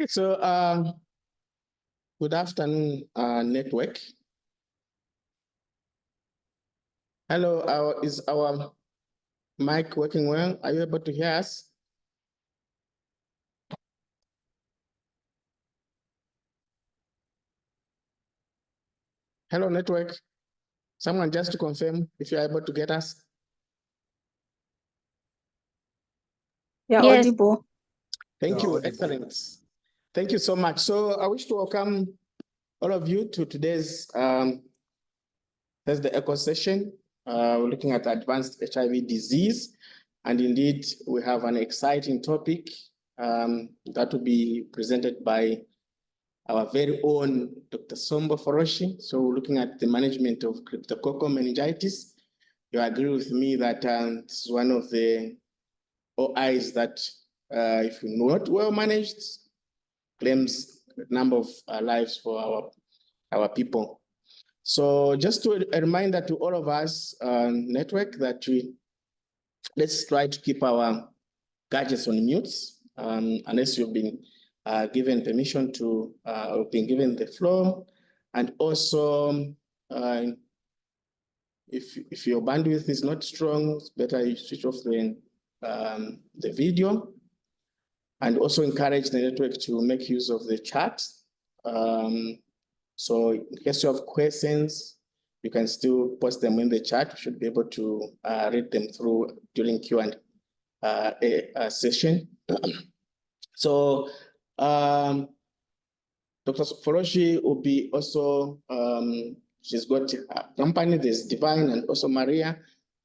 So, good afternoon, network. Hello, is our mic working well? Are you able to hear us? Hello, network. Someone just to confirm if you're able to get us. Yeah, Yes. audible. Thank you, excellent. Thank you so much. So I wish to welcome all of you to today's Thursday Echo session. We're looking at advanced HIV disease. And indeed, we have an exciting topic that will be presented by our very own Dr. Sombo Fwoloshi. So we're looking at the management of cryptococcal meningitis. You agree with me that this is one of the OIs that, if not well managed, claims a number of lives for our people. So just a reminder to all of us network that let's try to keep our gadgets on mute unless you've been given permission to, or been given the floor. And also, if your bandwidth is not strong, it's better you switch off the video. And also encourage the network to make use of the chat. So in case you have questions, you can still post them in the chat. We should be able to read them through during Q&A session. So Dr. Fwoloshi will be also, she's got a company, there's Divine and also Maria,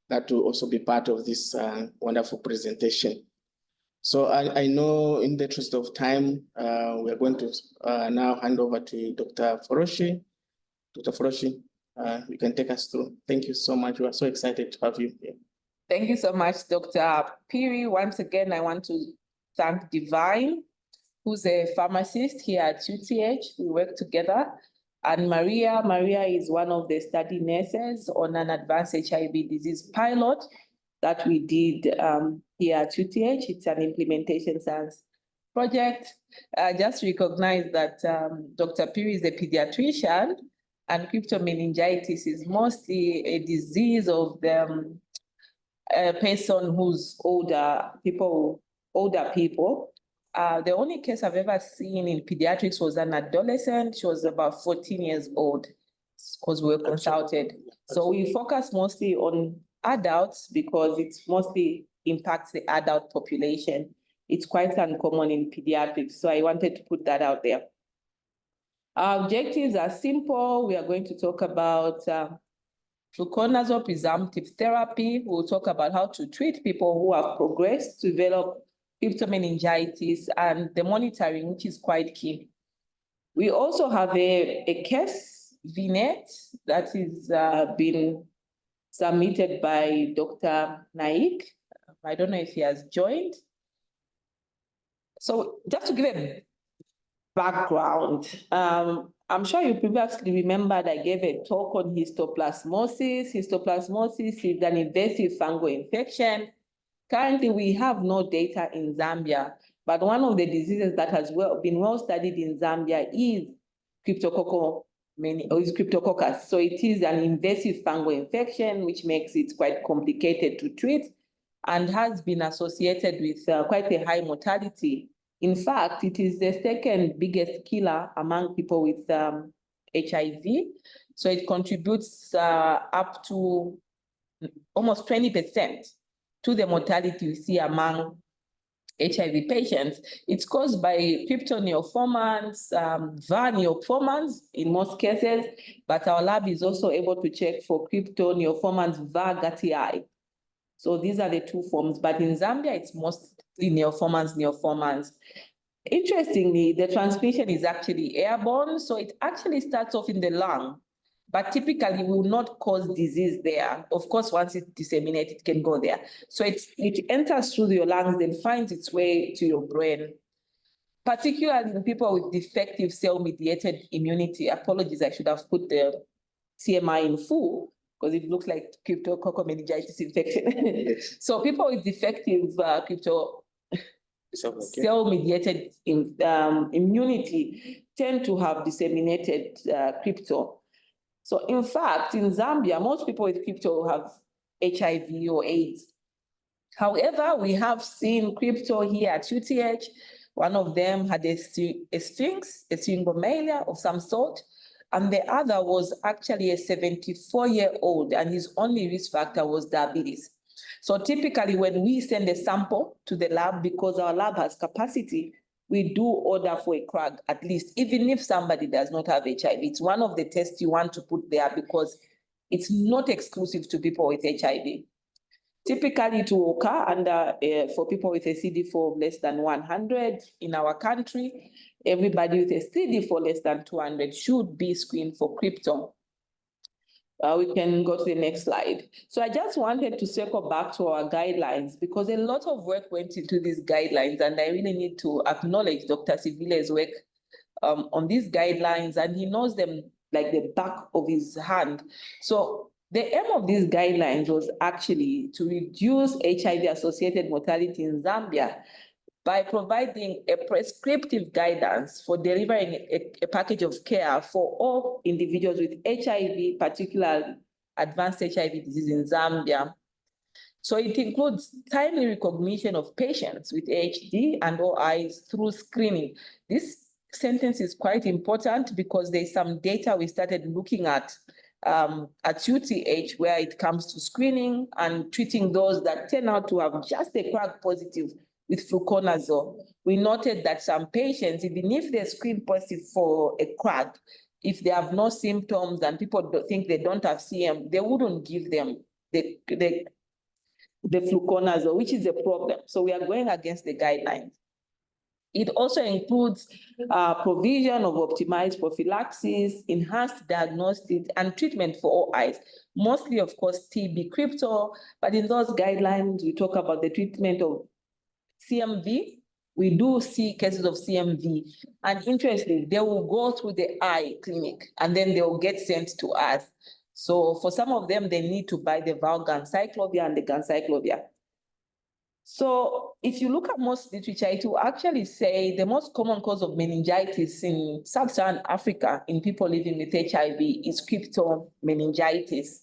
that will also be part of this wonderful presentation. So I know in the interest of time, we are going to now hand over to Dr. Fwoloshi. Dr. Fwoloshi, you can take us through. Thank you so much. We are so excited to have you here. Thank you so much, Dr. Piri. Once again, I want to thank Divine, who's a pharmacist here at UTH. We work together. And Maria is one of the study nurses on an advanced HIV disease pilot that we did here at UTH. It's an implementation science project. Just recognize that Dr. Piri is a pediatrician, and cryptomeningitis is mostly a disease of the person who's older people. The only case I've ever seen in pediatrics was an adolescent. She was about 14 years old because we were consulted. So we focus mostly on adults because it mostly impacts the adult population. It's quite uncommon in pediatrics. So I wanted to put that out there. Our objectives are simple. We are going to talk about fluconazole presumptive therapy. We'll talk about how to treat people who have progressed to develop cryptomeningitis and the monitoring, which is quite key. We also have a case vignette that is been submitted by Dr. Naik. I don't know if he has joined. So just to give a background, I'm sure you previously remembered I gave a talk on histoplasmosis. Histoplasmosis is an invasive fungal infection. Currently, we have no data in Zambia, but one of the diseases that has been well studied in Zambia is Cryptococcus. So it is an invasive fungal infection, which makes it quite complicated to treat and has been associated with quite a high mortality. In fact, it is the second biggest killer among people with HIV. So it contributes up to almost 20% to the mortality you see among HIV patients. It's caused by cryptoneoformans, var-neoformans in most cases, but our lab is also able to check for cryptoneoformans var-gatii. So these are the two forms, but in Zambia, it's mostly neoformans. Interestingly, the transmission is actually airborne, so it actually starts off in the lung, but typically will not cause disease there. Of course, once it's disseminated, it can go there. So it enters through your lungs, then finds its way to your brain. Particularly in people with defective cell-mediated immunity. Apologies, I should have put the CMI in full, because it looks like cryptococcal meningitis infection. So people with defective cell-mediated immunity tend to have disseminated crypto. So in fact, in Zambia, most people with crypto have HIV or AIDS. However, we have seen crypto here at UTH. One of them had a sphinx, a syngomyelia of some sort, and the other was actually a 74-year-old, and his only risk factor was diabetes. So typically when we send a sample to the lab, because our lab has capacity, we do order for a CRAG at least, even if somebody does not have HIV. It's one of the tests you want to put there because it's not exclusive to people with HIV. Typically, it will occur under for people with a CD4 of less than 100 in our country. Everybody with a CD4 less than 200 should be screened for crypto. We can go to the next slide. So I just wanted to circle back to our guidelines because a lot of work went into these guidelines, and I really need to acknowledge Dr. Sivile's work on these guidelines, and he knows them like the back of his hand. So the aim of these guidelines was actually to reduce HIV-associated mortality in Zambia by providing a prescriptive guidance for delivering a package of care for all individuals with HIV, particularly advanced HIV disease in Zambia. So it includes timely recognition of patients with HD and OIs through screening. This sentence is quite important because there's some data we started looking at UTH where it comes to screening and treating those that turn out to have just a CRAG positive with fluconazole. We noted that some patients, even if they're screened positive for a CRAG, if they have no symptoms and people think they don't have CM, they wouldn't give them the fluconazole, which is a problem. So we are going against the guidelines. It also includes provision of optimized prophylaxis, enhanced diagnostic, and treatment for OIs, mostly, of course, TB crypto, but in those guidelines, we talk about the treatment of CMV. We do see cases of CMV, and interestingly, they will go through the eye clinic, and then they will get sent to us. So for some of them, they need to buy the valganciclovir and the ganciclovir. So if you look at most literature, it will actually say the most common cause of meningitis in sub-Saharan Africa in people living with HIV is cryptomeningitis.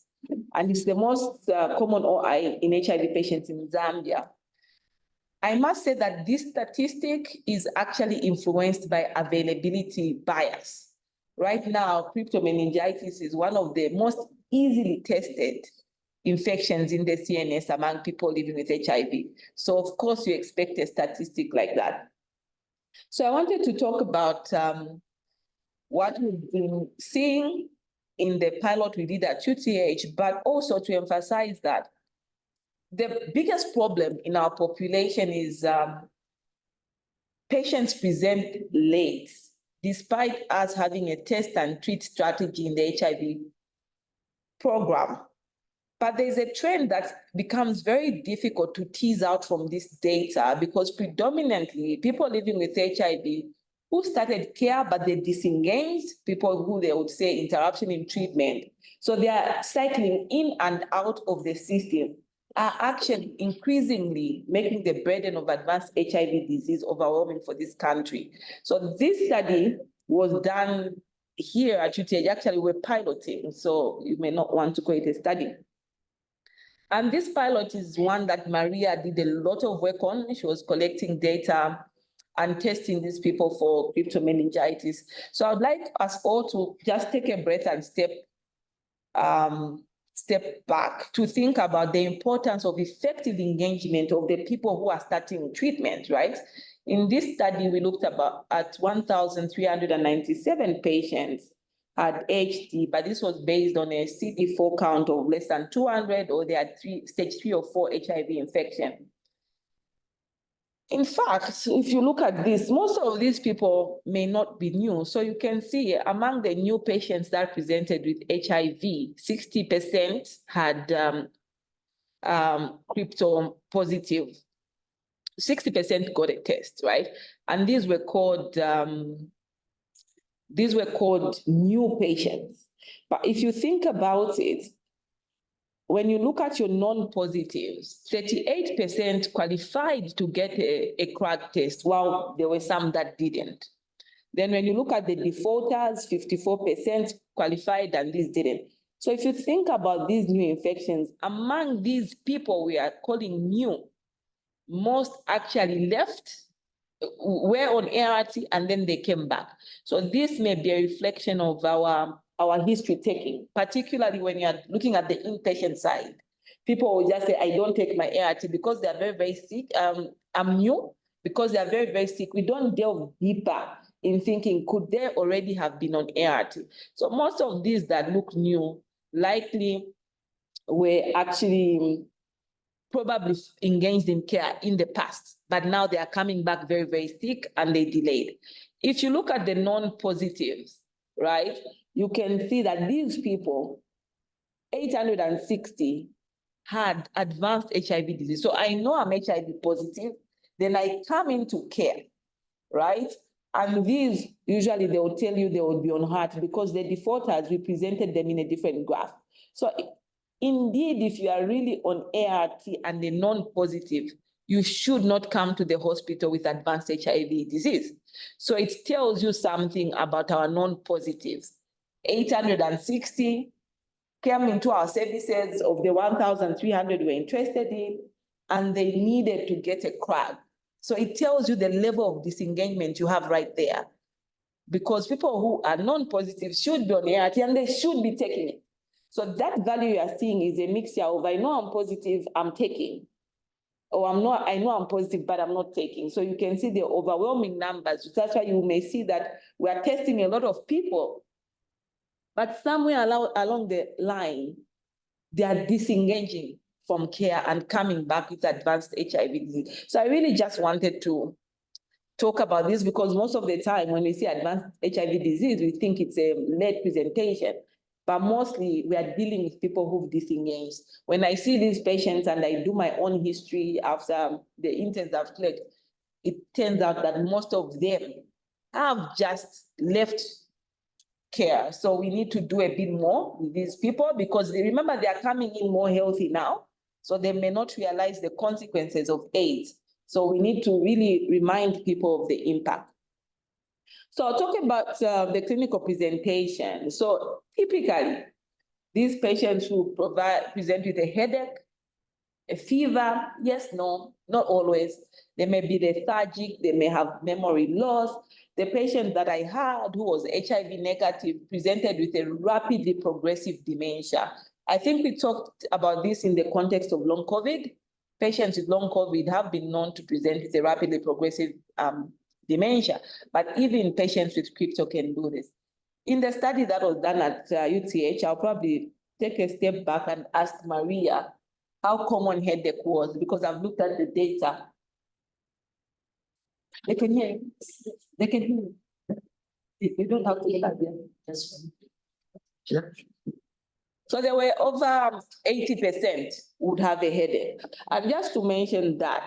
And it's the most common OI in HIV patients in Zambia. I must say that this statistic is actually influenced by availability bias. Right now, cryptomeningitis is one of the most easily tested infections in the CNS among people living with HIV. So of course you expect a statistic like that. So I wanted to talk about what we've been seeing in the pilot we did at UTH, but also to emphasize that the biggest problem in our population is patients present late, despite us having a test and treat strategy in the HIV program. But there's a trend that becomes very difficult to tease out from this data because predominantly people living with HIV who started care, but they disengaged, people who they would say interruption in treatment. So they are cycling in and out of the system, are actually increasingly making the burden of advanced HIV disease overwhelming for this country. So this study was done here at UTH. Actually, we're piloting, so you may not want to call it a study. And this pilot is one that Maria did a lot of work on. She was collecting data and testing these people for cryptomeningitis. So I'd like us all to just take a breath and step back to think about the importance of effective engagement of the people who are starting treatment, right? In this study, we looked at 1,397 patients had HD, but this was based on a CD4 count of less than 200, or they had stage 3 or 4 HIV infection. In fact, if you look at this, most of these people may not be new. So you can see among the new patients that presented with HIV, 60% had crypto positive. 60% got a test, right? And these were called new patients. But if you think about it, when you look at your non-positives, 38% qualified to get a crack test, while there were some that didn't. Then when you look at the defaulters, 54% qualified and these didn't. So if you think about these new infections, among these people we are calling new, most actually left, were on ART, and then they came back. So this may be a reflection of our history taking, particularly when you're looking at the inpatient side. People will just say, I don't take my ART because they're very, very sick. I'm new because they're very, very sick. We don't delve deeper in thinking, could they already have been on ART? So most of these that look new likely were actually probably engaged in care in the past, but now they are coming back very, very sick and they delayed. If you look at the non-positives, right, you can see that these people, 860 had advanced HIV disease. So I know I'm HIV positive, then I come into care, right? And these, usually they will tell you they will be on heart because the defaulters represented them in a different graph. So indeed, if you are really on ART and a non-positive, you should not come to the hospital with advanced HIV disease. So it tells you something about our non-positives. 860 came into our services. Of the 1,300 were interested in, and they needed to get a crack. So it tells you the level of disengagement you have right there. Because people who are non-positive should be on ART and they should be taking it. So that value you are seeing is a mixture of, I know I'm positive, I'm taking. Or I know I'm positive, but I'm not taking. So you can see the overwhelming numbers. That's why you may see that we are testing a lot of people. But somewhere along the line, they are disengaging from care and coming back with advanced HIV disease. So I really just wanted to talk about this because most of the time when we see advanced HIV disease, we think it's a late presentation, but mostly we are dealing with people who've disengaged. When I see these patients and I do my own history after the interns I've collected, it turns out that most of them have just left care. So we need to do a bit more with these people because remember, they are coming in more healthy now, so they may not realize the consequences of AIDS. So we need to really remind people of the impact. So I'll talk about the clinical presentation. So typically, these patients who present with a headache, a fever, yes, no, not always. They may be lethargic, they may have memory loss. The patient that I had who was HIV negative presented with a rapidly progressive dementia. I think we talked about this in the context of long COVID. Patients with long COVID have been known to present with a rapidly progressive dementia, but even patients with crypto can do this. In the study that was done at UTH, I'll probably take a step back and ask Maria how common headache was, because I've looked at the data. They can hear you. They can hear you. You don't have to look at them. Sure. So there were over 80% would have a headache. And just to mention that,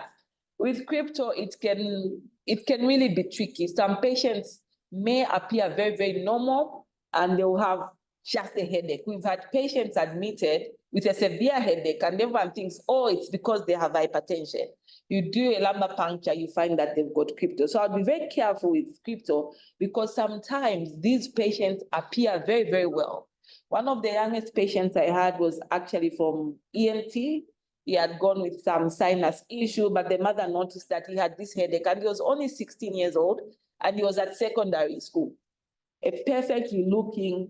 with crypto, it can really be tricky. Some patients may appear very, very normal, and they will have just a headache. We've had patients admitted with a severe headache, and everyone thinks, oh, it's because they have hypertension. You do a lumbar puncture, you find that they've got crypto. So I'll be very careful with crypto because sometimes these patients appear very, very well. One of the youngest patients I had was actually from ENT. He had gone with some sinus issue, but the mother noticed that he had this headache, and he was only 16 years old, and he was at secondary school. A perfectly looking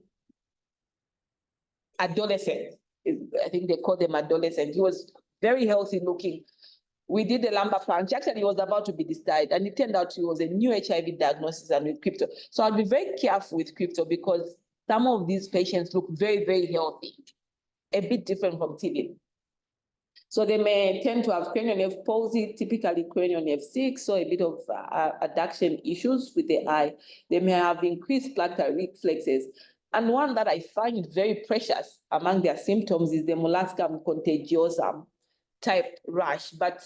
adolescent. I think they call them adolescent. He was very healthy looking. We did the lumbar puncture. Actually, he was about to be discharged, and it turned out he was a new HIV diagnosis and with crypto. So I'll be very careful with crypto because some of these patients look very, very healthy, a bit different from TB. So they may tend to have cranial nerve palsy, typically cranial nerve 6, so a bit of adduction issues with the eye. They may have increased plantar reflexes. And one that I find very precious among their symptoms is the molluscum contagiosum type rash. But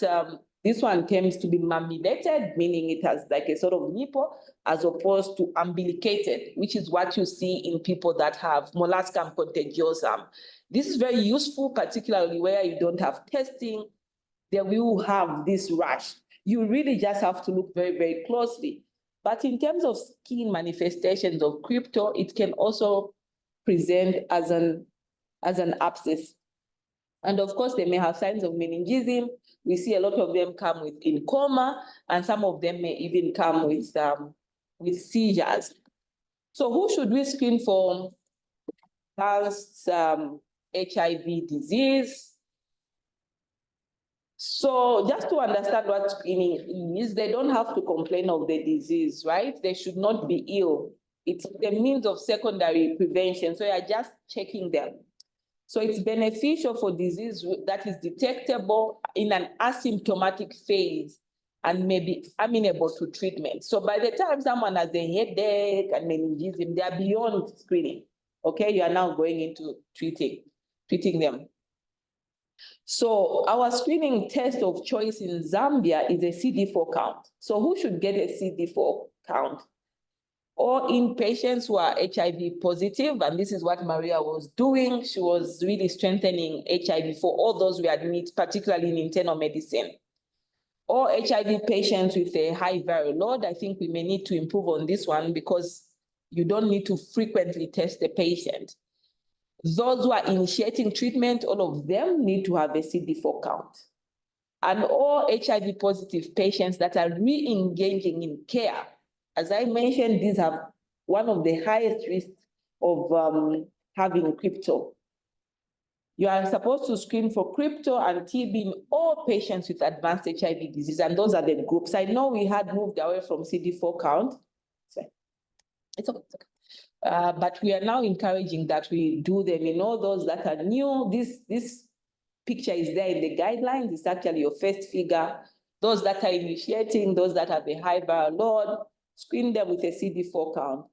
This one tends to be mammillated, meaning it has like a sort of nipple, as opposed to umbilicated, which is what you see in people that have molluscum contagiosum. This is very useful, particularly where you don't have testing. They will have this rash. You really just have to look very, very closely. But in terms of skin manifestations of crypto, it can also present as an abscess. And of course, they may have signs of meningism. We see a lot of them come in coma, and some of them may even come with seizures. So who should we screen for advanced HIV disease? So just to understand what screening is, they don't have to complain of the disease, right? They should not be ill. It's the means of secondary prevention. So you're just checking them. So it's beneficial for disease that is detectable in an asymptomatic phase and may be amenable to treatment. So by the time someone has a headache and meningism, they are beyond screening. Okay, you are now going into treating them. So our screening test of choice in Zambia is a CD4 count. So who should get a CD4 count? Or in patients who are HIV positive, and this is what Maria was doing. She was really strengthening HIV for all those we admit, particularly in internal medicine. Or HIV patients with a high viral load. I think we may need to improve on this one because you don't need to frequently test the patient. Those who are initiating treatment, all of them need to have a CD4 count. And all HIV positive patients that are re-engaging in care, as I mentioned, these have one of the highest risks of having crypto. You are supposed to screen for crypto and TB in all patients with advanced HIV disease, and those are the groups. I know we had moved away from CD4 count. It's okay. But we are now encouraging that we do them in all those that are new. This picture is there in the guidelines. It's actually your first figure. Those that are initiating, those that have a high viral load, screen them with a CD4 count.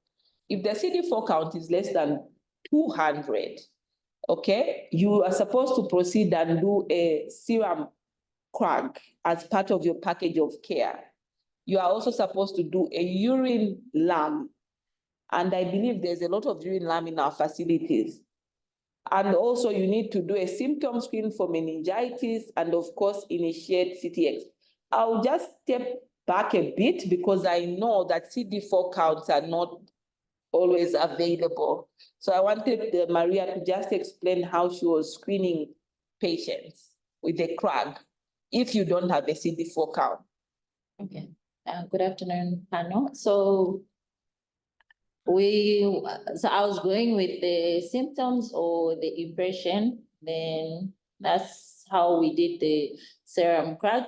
If the CD4 count is less than 200, okay, you are supposed to proceed and do a serum crack as part of your package of care. You are also supposed to do a urine lamp. And I believe there's a lot of urine lamp in our facilities. And also you need to do a symptom screen for meningitis and of course initiate CTX. I'll just step back a bit because I know that CD4 counts are not always available. So I wanted Maria to just explain how she was screening patients with a CRAG if you don't have a CD4 count. Okay, good afternoon, panel. So I was going with the symptoms or the impression, then that's how we did the serum CRAG.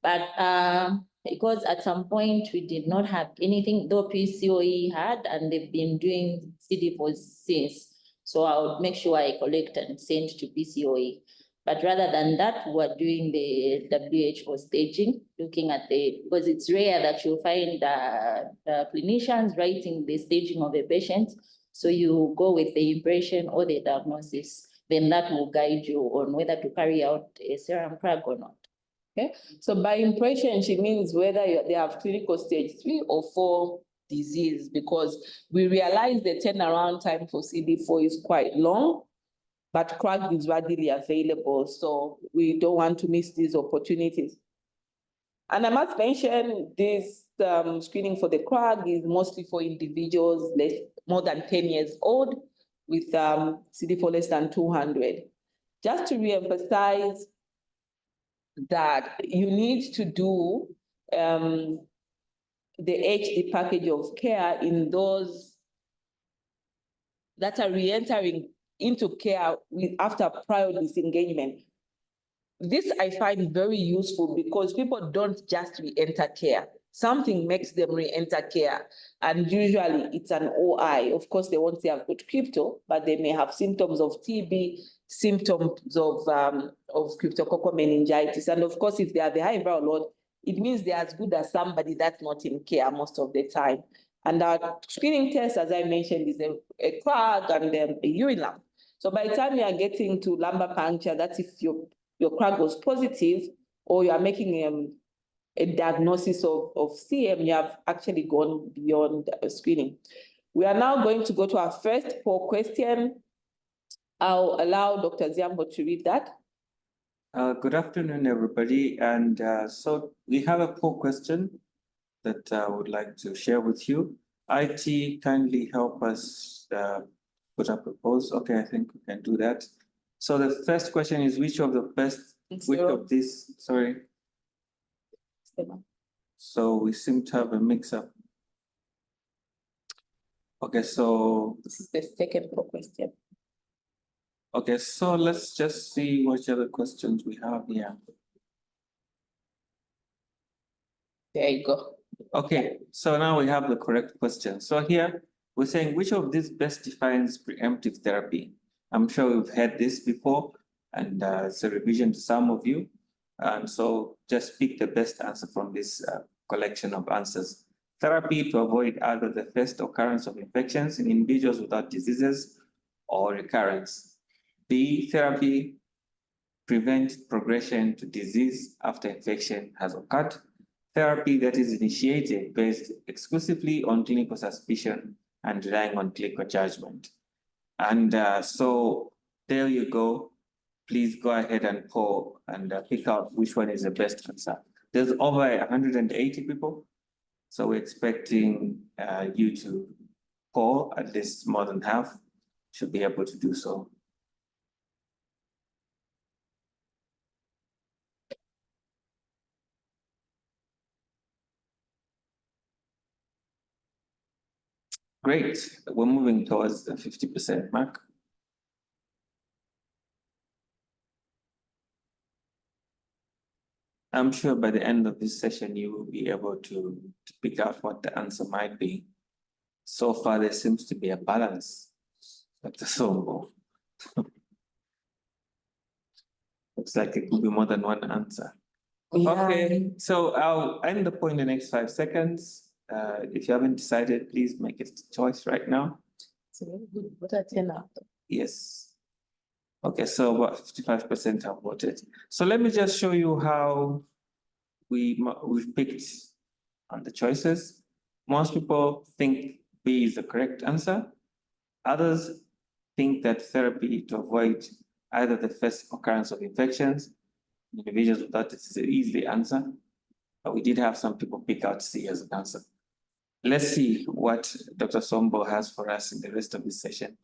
But because at some point we did not have anything, though PCOE had, and they've been doing CD4 since. So I would make sure I collect and send to PCOE. But rather than that, we're doing the WHO staging, looking at because it's rare that you'll find the clinicians writing the staging of a patient. So you go with the impression or the diagnosis, then that will guide you on whether to carry out a serum CRAG or not. Okay, so by impression, she means whether they have clinical stage 3 or 4 disease, because we realize the turnaround time for CD4 is quite long, but CRAG is readily available, so we don't want to miss these opportunities. And I must mention this screening for the CRAG is mostly for individuals more than 10 years old with CD4 less than 200. Just to reemphasize that you need to do the HD package of care in those that are re-entering into care after prior disengagement. This I find very useful because people don't just re-enter care. Something makes them re-enter care, and usually it's an OI. Of course, they won't say I've got crypto, but they may have symptoms of TB, symptoms of cryptococcal meningitis, and of course, if they have a high viral load, it means they're as good as somebody that's not in care most of the time. And our screening test, as I mentioned, is a CRAG and a urine lamp. So by the time you are getting to lumbar puncture, that's if your CRAG was positive, or you are making a diagnosis of CM, you have actually gone beyond screening. We are now going to go to our first poll question. I'll allow Dr. Zambo to read that. Good afternoon, everybody. And so we have a poll question that I would like to share with you. IT, kindly help us put up a poll. Okay, I think we can do that. So the first question is, which of these, sorry. So we seem to have a mix-up. Okay, so. This is the second poll question. Okay, so let's just see what other questions we have here. There you go. Okay, so now we have the correct question. So here we're saying, which of these best defines preemptive therapy? I'm sure we've heard this before, and it's a revision to some of you. And so just pick the best answer from this collection of answers. Therapy to avoid either the first occurrence of infections in individuals without diseases or recurrence. B, therapy prevent progression to disease after infection has occurred. Therapy that is initiated based exclusively on clinical suspicion and relying on clinical judgment. And so there you go. Please go ahead and poll and pick out which one is the best answer. There's over 180 people. So we're expecting you to poll, at least more than half should be able to do so. Great, we're moving towards the 50% mark. I'm sure by the end of this session, you will be able to pick out what the answer might be. So far, there seems to be a balance at the Sombo. Looks like it could be more than one answer. Yeah. Okay, so I'll end the poll in the next 5 seconds. If you haven't decided, please make a choice right now. So good. What a turnout. Yes. Okay, so about 55% have voted. So let me just show you how we've picked on the choices. Most people think B is the correct answer. Others think that therapy to avoid either the first occurrence of infections in individuals without disease is the answer. But we did have some people pick out C as an answer. Let's see what Dr. Sombo has for us in the rest of this session.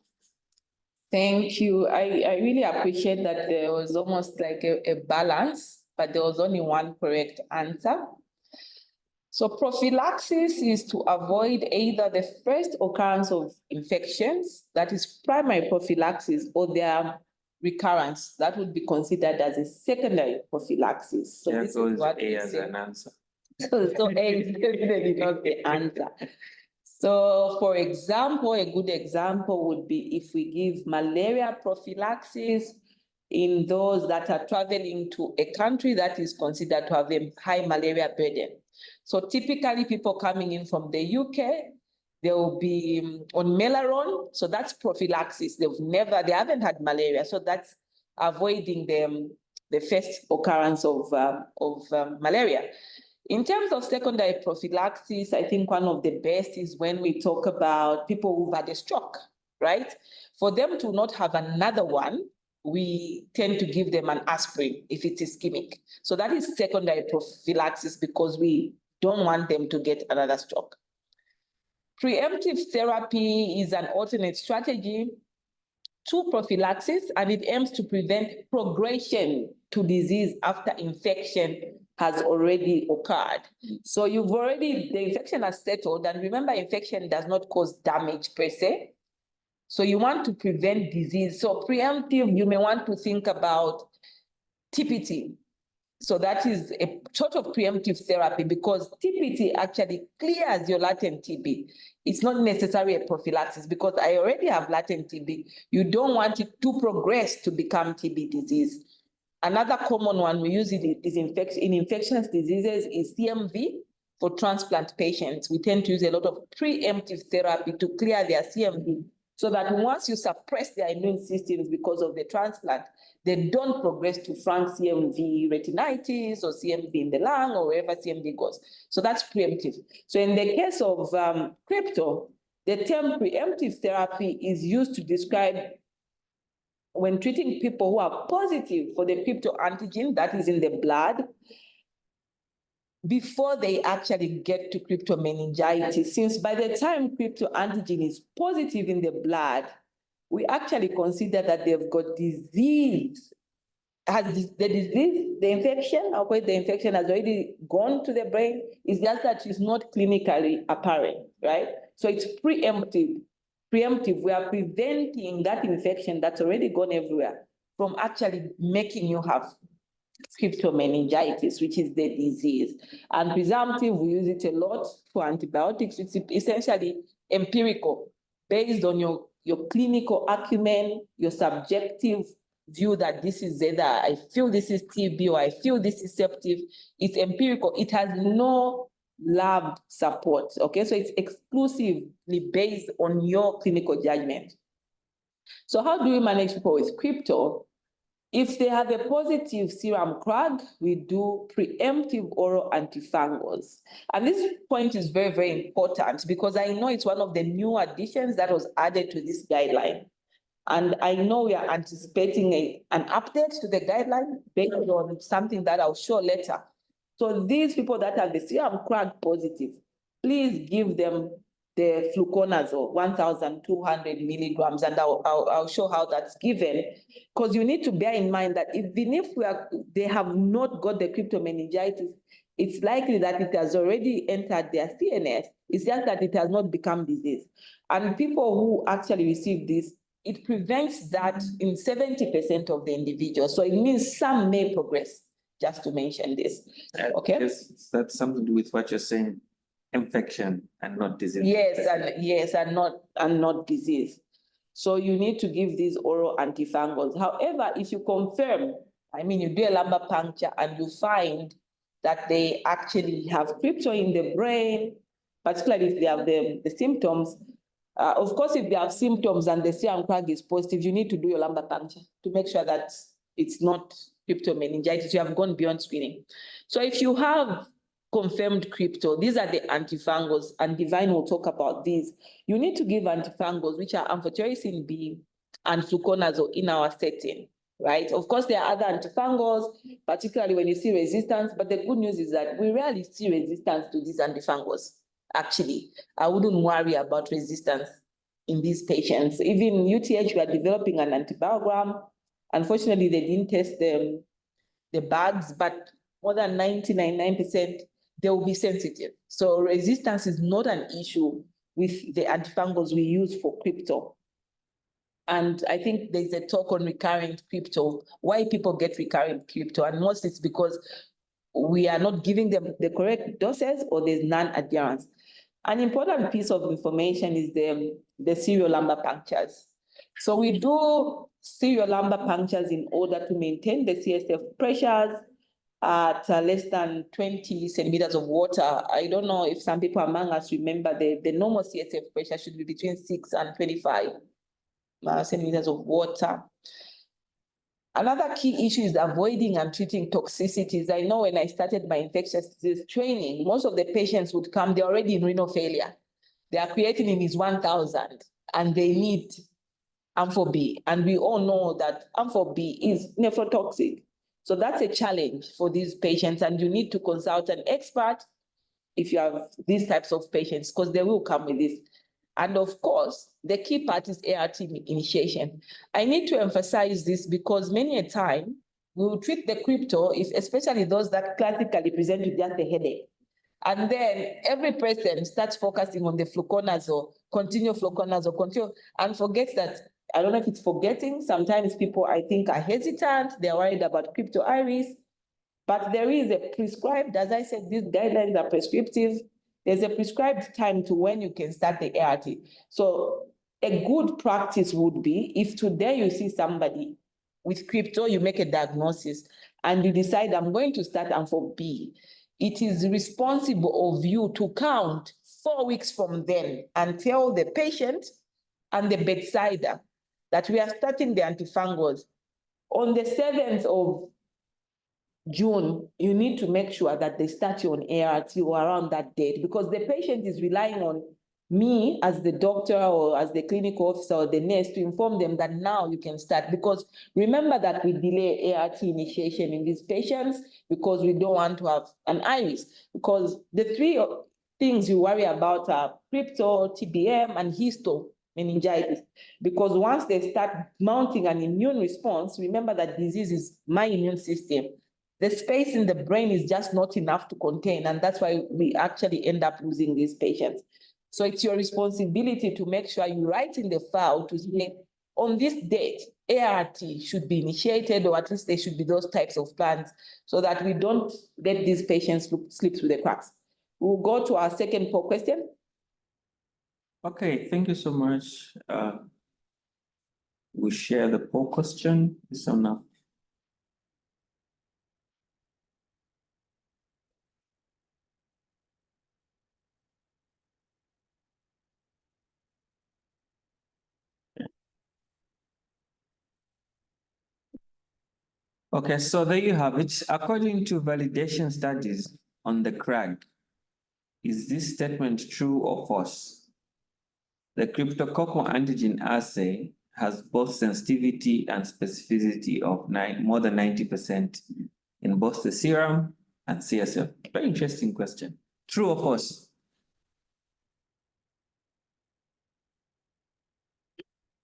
Thank you. I really appreciate that there was almost like a balance, but there was only one correct answer. So prophylaxis is to avoid either the first occurrence of infections, that is primary prophylaxis, or their recurrence. That would be considered as a secondary prophylaxis. So There this goes is what A we as say. an answer. So A is definitely not the answer. So for example, a good example would be if we give malaria prophylaxis in those that are traveling to a country that is considered to have a high malaria burden. So typically people coming in from the UK, they will be on Melaron. So that's prophylaxis. They haven't had malaria. So that's avoiding the first occurrence of malaria. In terms of secondary prophylaxis, I think one of the best is when we talk about people who've had a stroke, right? For them to not have another one, we tend to give them an aspirin if it's ischemic. So that is secondary prophylaxis because we don't want them to get another stroke. Preemptive therapy is an alternate strategy to prophylaxis, and it aims to prevent progression to disease after infection has already occurred. So the infection has settled, and remember, infection does not cause damage per se. So you want to prevent disease. So preemptive, you may want to think about TPT. So that is a sort of preemptive therapy because TPT actually clears your latent TB. It's not necessarily a prophylaxis because I already have latent TB. You don't want it to progress to become TB disease. Another common one we use in infectious diseases is CMV for transplant patients. We tend to use a lot of preemptive therapy to clear their CMV so that once you suppress their immune systems because of the transplant, they don't progress to frank CMV retinitis or CMV in the lung or wherever CMV goes. So that's preemptive. So in the case of crypto, the term preemptive therapy is used to describe when treating people who are positive for the crypto antigen that is in the blood before they actually get to crypto meningitis. Since by the time crypto antigen is positive in the blood, we actually consider that they've got disease. The infection, or the infection has already gone to the brain, it's just that it's not clinically apparent, right? So it's preemptive. Preemptive, we are preventing that infection that's already gone everywhere from actually making you have crypto meningitis, which is the disease. And presumptive, we use it a lot for antibiotics. It's essentially empirical, based on your clinical acumen, your subjective view that this is either I feel this is TB or I feel this is septic. It's empirical. It has no lab support, okay? So it's exclusively based on your clinical judgment. So how do we manage people with crypto? If they have a positive serum CRAG, we do preemptive oral antifungals. And this point is very, very important because I know it's one of the new additions that was added to this guideline. And I know we are anticipating an update to the guideline based on something that I'll show later. So these people that have the serum CRAG positive, please give them the fluconazole, 1,200 milligrams, and I'll show how that's given. Because you need to bear in mind that even if they have not got the crypto meningitis, it's likely that it has already entered their CNS. It's just that it has not become disease. And people who actually receive this, it prevents that in 70% of the individuals. So it means some may progress, just to mention this. Okay. Yes, that's something to do with what you're saying, infection and not disease. Yes, and not disease. So you need to give these oral antifungals. However, if you confirm, I mean, you do a lumbar puncture and you find that they actually have crypto in the brain, particularly if they have the symptoms. Of course, if they have symptoms and the serum CRAG is positive, you need to do your lumbar puncture to make sure that it's not crypto meningitis. You have gone beyond screening. So if you have confirmed crypto, these are the antifungals, and Divine will talk about these. You need to give antifungals, which are amphotericin B and fluconazole in our setting, right? Of course, there are other antifungals, particularly when you see resistance, but the good news is that we rarely see resistance to these antifungals. Actually, I wouldn't worry about resistance in these patients. Even UTH, we are developing an antibiogram. Unfortunately, they didn't test the bugs, but more than 99%, they will be sensitive. So resistance is not an issue with the antifungals we use for crypto. And I think there's a talk on recurrent crypto, why people get recurrent crypto, and mostly it's because we are not giving them the correct doses or there's non-adherence. An important piece of information is the serial lumbar punctures. So we do serial lumbar punctures in order to maintain the CSF pressures at less than 20 centimeters of water. I don't know if some people among us remember the normal CSF pressure should be between 6 and 25 centimeters of water. Another key issue is avoiding and treating toxicities. I know when I started my infectious disease training, most of the patients would come, they're already in renal failure. Their creatinine is 1,000 and they need ampho-B. And we all know that ampho-B is nephrotoxic. So that's a challenge for these patients, and you need to consult an expert if you have these types of patients, because they will come with this. And of course, the key part is ART initiation. I need to emphasize this because many a time we will treat the crypto, especially those that classically present with just a headache. And then every person starts focusing on the fluconazole, continue, and forgets that, I don't know if it's forgetting, sometimes people I think are hesitant, they're worried about crypto iris, but there is a prescribed, as I said, these guidelines are prescriptive. There's a prescribed time to when you can start the ART. So a good practice would be if today you see somebody with crypto, you make a diagnosis and you decide I'm going to start ampho-B. It is responsible of you to count 4 weeks from then and tell the patient and the bedsider that we are starting the antifungals On the 7th of June, you need to make sure that they start you on ART or around that date, because the patient is relying on me as the doctor or as the clinical officer or the nurse to inform them that now you can start. Because remember that we delay ART initiation in these patients because we don't want to have an iris. Because the 3 things you worry about are crypto, TBM, and histo, meningitis. Because once they start mounting an immune response, remember that disease is my immune system. The space in the brain is just not enough to contain, and that's why we actually end up losing these patients. So it's your responsibility to make sure you write in the file to say, on this date, ART should be initiated, or at least there should be those types of plans, so that we don't let these patients slip through the cracks. We'll go to our second poll question. Okay, thank you so much. We share the poll question. So now. Okay, so there you have it. According to validation studies on the CRAG, is this statement true or false? The cryptococcal antigen assay has both sensitivity and specificity of more than 90% in both the serum and CSF. Very interesting question. True or false?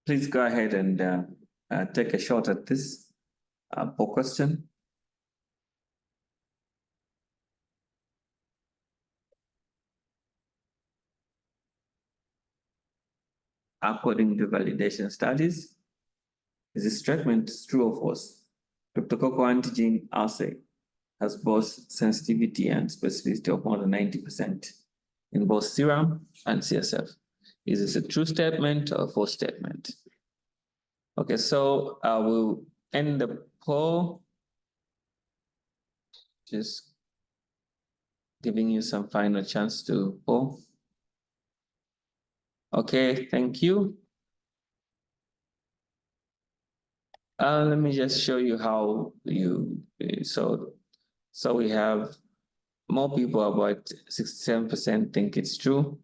Please go ahead and take a shot at this poll question. According to validation studies, is this statement true or false? Cryptococcal antigen assay has both sensitivity and specificity of more than 90% in both serum and CSF. Is this a true statement or a false statement? Okay, so I will end the poll. Just giving you some final chance to poll. Okay, thank you. Let me just show you how you, so we have more people, about 67% think it's true,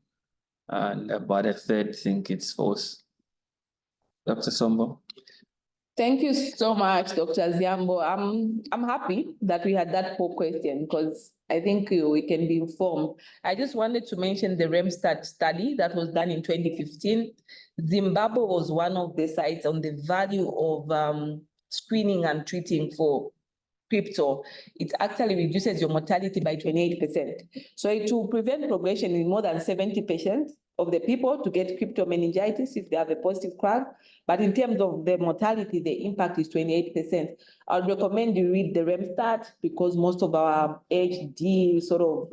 and about a third think it's false. Dr. Sombo. Thank you so much, Dr. Ziambo. I'm happy that we had that poll question, because I think we can be informed. I just wanted to mention the REMSTAT study that was done in 2015. Zimbabwe was one of the sites on the value of screening and treating for crypto. It actually reduces your mortality by 28%. So it will prevent progression in more than 70% of the people to get crypto meningitis if they have a positive CRAG. But in terms of the mortality, the impact is 28%. I would recommend you read the REMSTAT, because most of our HD sort of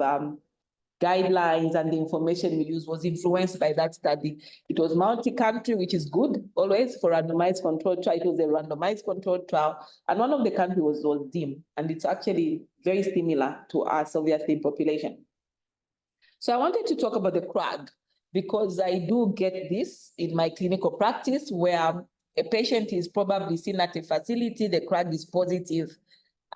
guidelines and the information we use was influenced by that study. It was multi-country, which is good always for randomized controlled trial. It was a randomized controlled trial, and one of the countries was DIM, and it's actually very similar to us, obviously, in population. So I wanted to talk about the CRAG, because I do get this in my clinical practice, where a patient is probably seen at a facility, the CRAG is positive,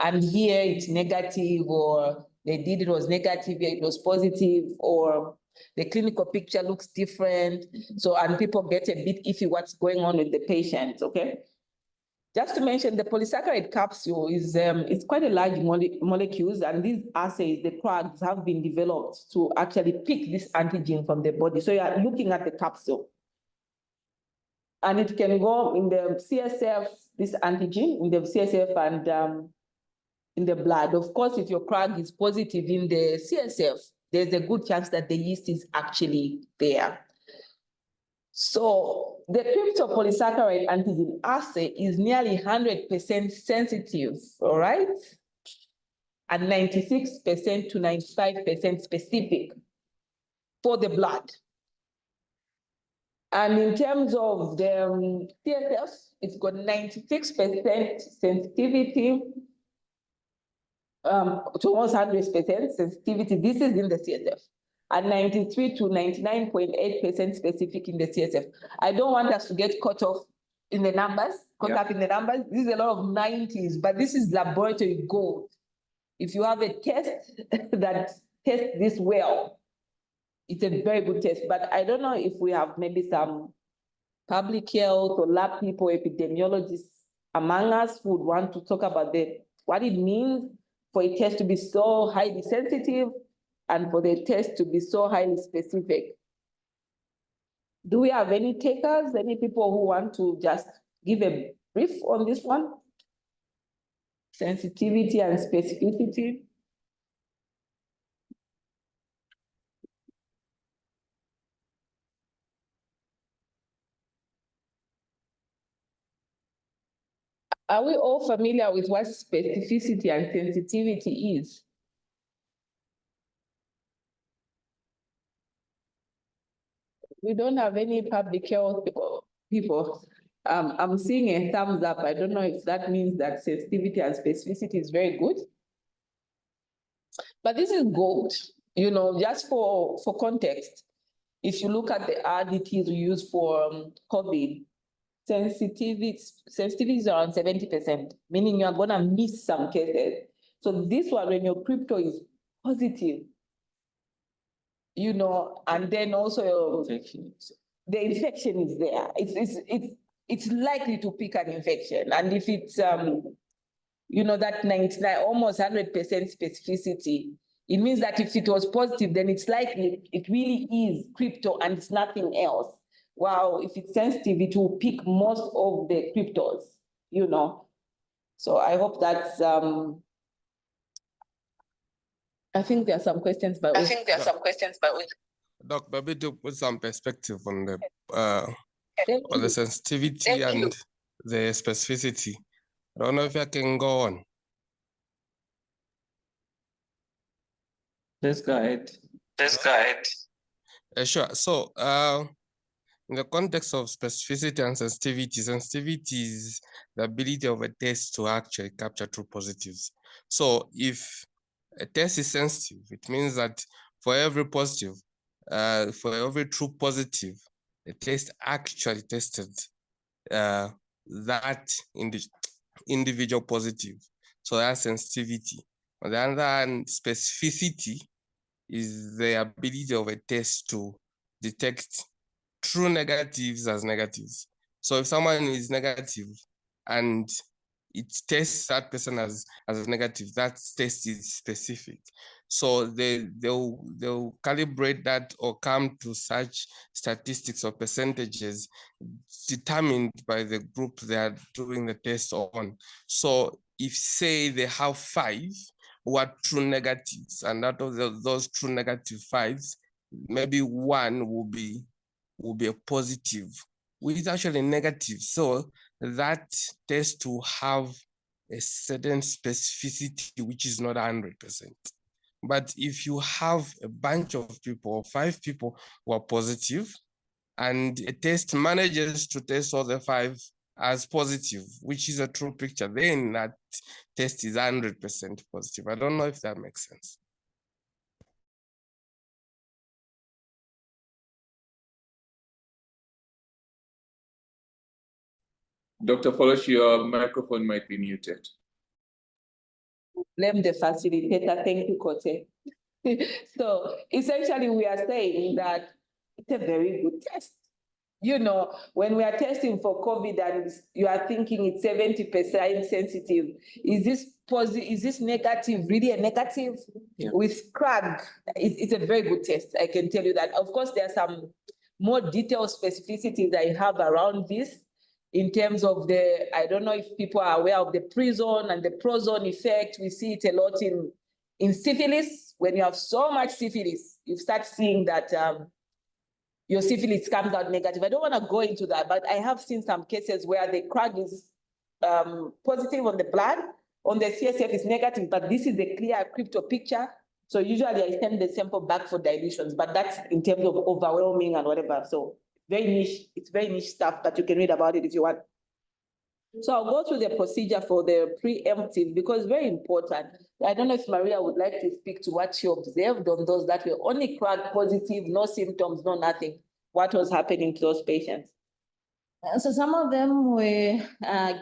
and here it's negative, or they did it was negative, here it was positive, or the clinical picture looks different. So, and people get a bit iffy what's going on with the patient, okay? Just to mention, the polysaccharide capsule is it's quite a large molecules, and these assays, the CRAGs, have been developed to actually pick this antigen from the body. So you are looking at the capsule, and it can go in the CSF, this antigen in the CSF, and in the blood. Of course, if your CRAG is positive in the CSF, there's a good chance that the yeast is actually there. So the cryptopolysaccharide antigen assay is nearly 100% sensitive, all right? And 96% to 95% specific for the blood. And in terms of the CSF, it's got 96% sensitivity to almost 100% sensitivity. This is in the CSF. And 93 to 99.8% specific in the CSF. I don't want us to get caught off in the numbers, caught up in the numbers. This is a lot of 90s, but this is laboratory gold. If you have a test that tests this well, it's a very good test. But I don't know if we have maybe some public health or lab people, epidemiologists among us who would want to talk about what it means for a test to be so highly sensitive and for the test to be so highly specific. Do we have any takers, any people who want to just give a brief on this one? Sensitivity and specificity. Are we all familiar with what specificity and sensitivity is? We don't have any public health people. I'm seeing a thumbs up. I don't know if that means that sensitivity and specificity is very good. But this is gold, you know, just for context. If you look at the RDTs we use for COVID, sensitivity is around 70%, meaning you're gonna miss some cases. So this one, when your crypto is positive, you know, and then also the infection is there. It's likely to pick an infection. And if it's, you know, that 99, almost 100% specificity, it means that if it was positive, then it's likely it really is crypto and it's nothing else. Wow, if it's sensitive, it will pick most of the cryptos, you know. So I hope that's, I think there are some questions, but Doc, maybe to put some perspective on the sensitivity and the specificity. I don't know if I can go on. Let's go ahead. Sure. So, in the context of specificity and sensitivity is the ability of a test to actually capture true positives. So, if a test is sensitive, it means that for every positive, for every true positive, the test actually tested that individual positive. So that's sensitivity. On the other hand, specificity is the ability of a test to detect true negatives as negatives. So if someone is negative and it tests that person as negative, that test is specific. So they'll calibrate that or come to such statistics or percentages determined by the group they are doing the test on. So if say they have 5 who are true negatives, and out of those true negative 5s, maybe 1 will be a positive, which is actually negative. So that test to have a certain specificity, which is not 100%. But if you have a bunch of people, or 5 people who are positive, and a test manages to test all the 5 as positive, which is a true picture, then that test is 100% positive. I don't know if that makes sense. Dr. Fwoloshi, your microphone might be muted. Blame the facilitator. Thank you, Kote. So essentially, we are saying that it's a very good test. You know, when we are testing for COVID and you are thinking it's 70% sensitive, is this negative, really a negative? Yeah. With CRAG, it's a very good test. I can tell you that. Of course, there are some more detailed specificities I have around this in terms of I don't know if people are aware of the pre-zone and the pro-zone effect. We see it a lot in syphilis. When you have so much syphilis, you start seeing that your syphilis comes out negative. I don't want to go into that, but I have seen some cases where the CRAG is positive on the blood, on the CSF is negative, but this is a clear crypto picture. So usually I send the sample back for dilutions, but that's in terms of overwhelming and whatever. So very niche, it's very niche stuff, but you can read about it if you want. So I'll go through the procedure for the preemptive because it's very important. I don't know if Maria would like to speak to what she observed on those that were only CRAG positive, no symptoms, no nothing. What was happening to those patients? So some of them were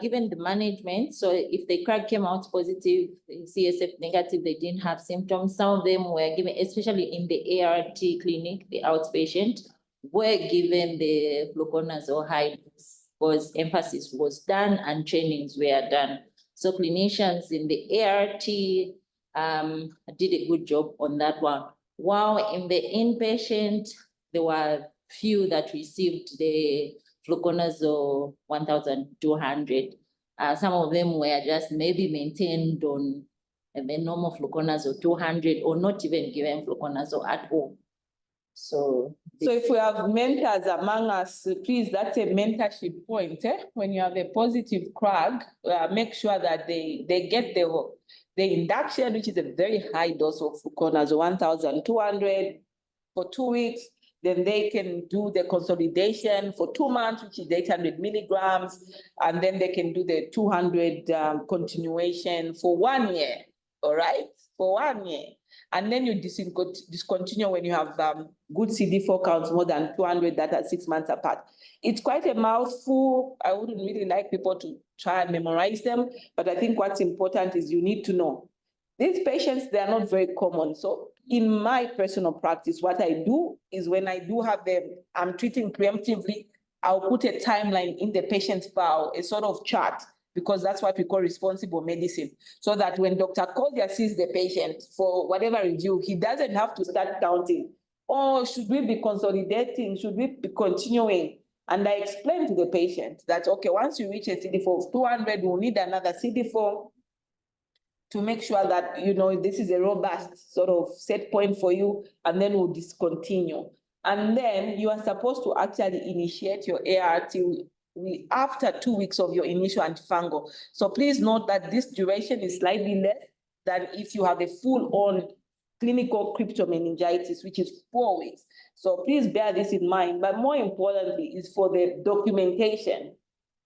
given the management. So if the crack came out positive, CSF negative, they didn't have symptoms. Some of them were given, especially in the ART clinic, the outpatient, were given the fluconazole high dose because emphasis was done and trainings were done. So clinicians in the ART did a good job on that one. While in the inpatient, there were few that received the fluconazole 1,200. Some of them were just maybe maintained on the normal fluconazole 200 or not even given fluconazole at all. So if we have mentors among us, please, that's a mentorship point. When you have a positive crack, make sure that they get the induction, which is a very high dose of fluconazole 1,200 for 2 weeks. Then they can do the consolidation for 2 months, which is 800 milligrams. And then they can do the 200 continuation for 1 year, all right? For 1 year. And then you discontinue when you have good CD4 counts more than 200 that are 6 months apart. It's quite a mouthful. I wouldn't really like people to try and memorize them, but I think what's important is you need to know. These patients, they are not very common. So in my personal practice, what I do is when I do have them, I'm treating preemptively, I'll put a timeline in the patient's file, a sort of chart, because that's what we call responsible medicine. So that when Dr. Koldia sees the patient for whatever review, he doesn't have to start counting. Oh, should we be consolidating? Should we be continuing? And I explain to the patient that, okay, once you reach a CD4 of 200, we'll need another CD4 to make sure that, you know, this is a robust sort of set point for you, and then we'll discontinue. And then you are supposed to actually initiate your ART after 2 weeks of your initial antifungal. So please note that this duration is slightly less than if you have a full-on clinical cryptomeningitis, which is 4 weeks. So please bear this in mind. But more importantly is for the documentation.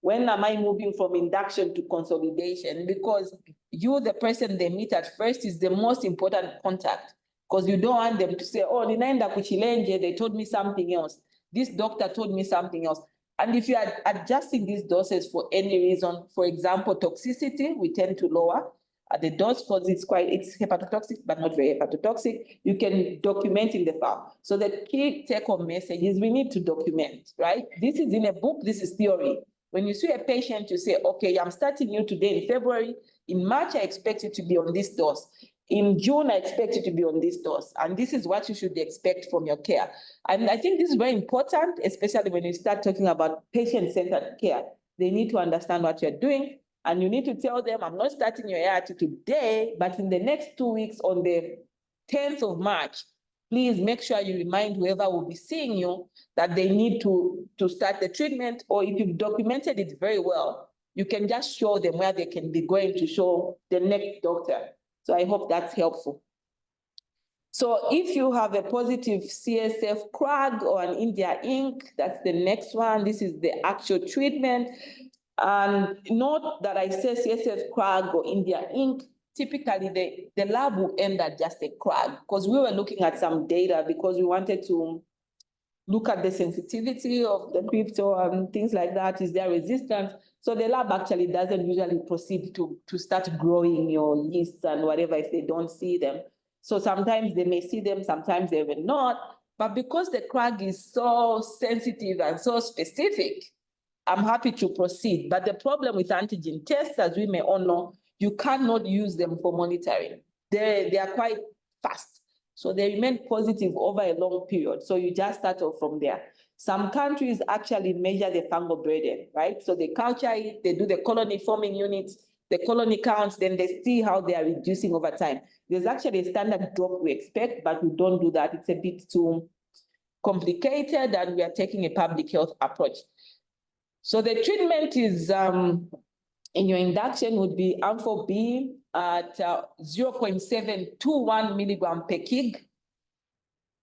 When am I moving from induction to consolidation? Because you, the person they meet at first, is the most important contact, because you don't want them to say, oh, they told me something else. This doctor told me something else. And if you are adjusting these doses for any reason, for example, toxicity, we tend to lower the dose because it's hepatotoxic, but not very hepatotoxic. You can document in the file. So the key take-home message is we need to document, right? This is in a book, this is theory. When you see a patient, you say, okay, I'm starting you today in February. In March, I expect you to be on this dose. In June, I expect you to be on this dose. And this is what you should expect from your care. And I think this is very important, especially when you start talking about patient-centered care. They need to understand what you're doing. And you need to tell them, I'm not starting your ART today, but in the next 2 weeks on the 10th of March, please make sure you remind whoever will be seeing you that they need to start the treatment, or if you've documented it very well, you can just show them where they can be going to show the next doctor. So I hope that's helpful. So if you have a positive CSF CRAG or an India ink, that's the next one. This is the actual treatment. And note that I say CSF CRAG or India ink, typically the lab will end at just a CRAG, because we were looking at some data because we wanted to look at the sensitivity of the crypto and things like that. Is there resistance? So the lab actually doesn't usually proceed to start growing your yeasts and whatever if they don't see them. So sometimes they may see them, sometimes they will not. But because the CRAG is so sensitive and so specific, I'm happy to proceed. But the problem with antigen tests, as we may all know, you cannot use them for monitoring. They are quite fast. So they remain positive over a long period. So you just start off from there. Some countries actually measure the fungal burden, right? So they culture it, they do the colony forming units, the colony counts, then they see how they are reducing over time. There's actually a standard drop we expect, but we don't do that. It's a bit too complicated, and we are taking a public health approach. So the treatment is, in your induction would be ampho-B at 0.721 milligram per kg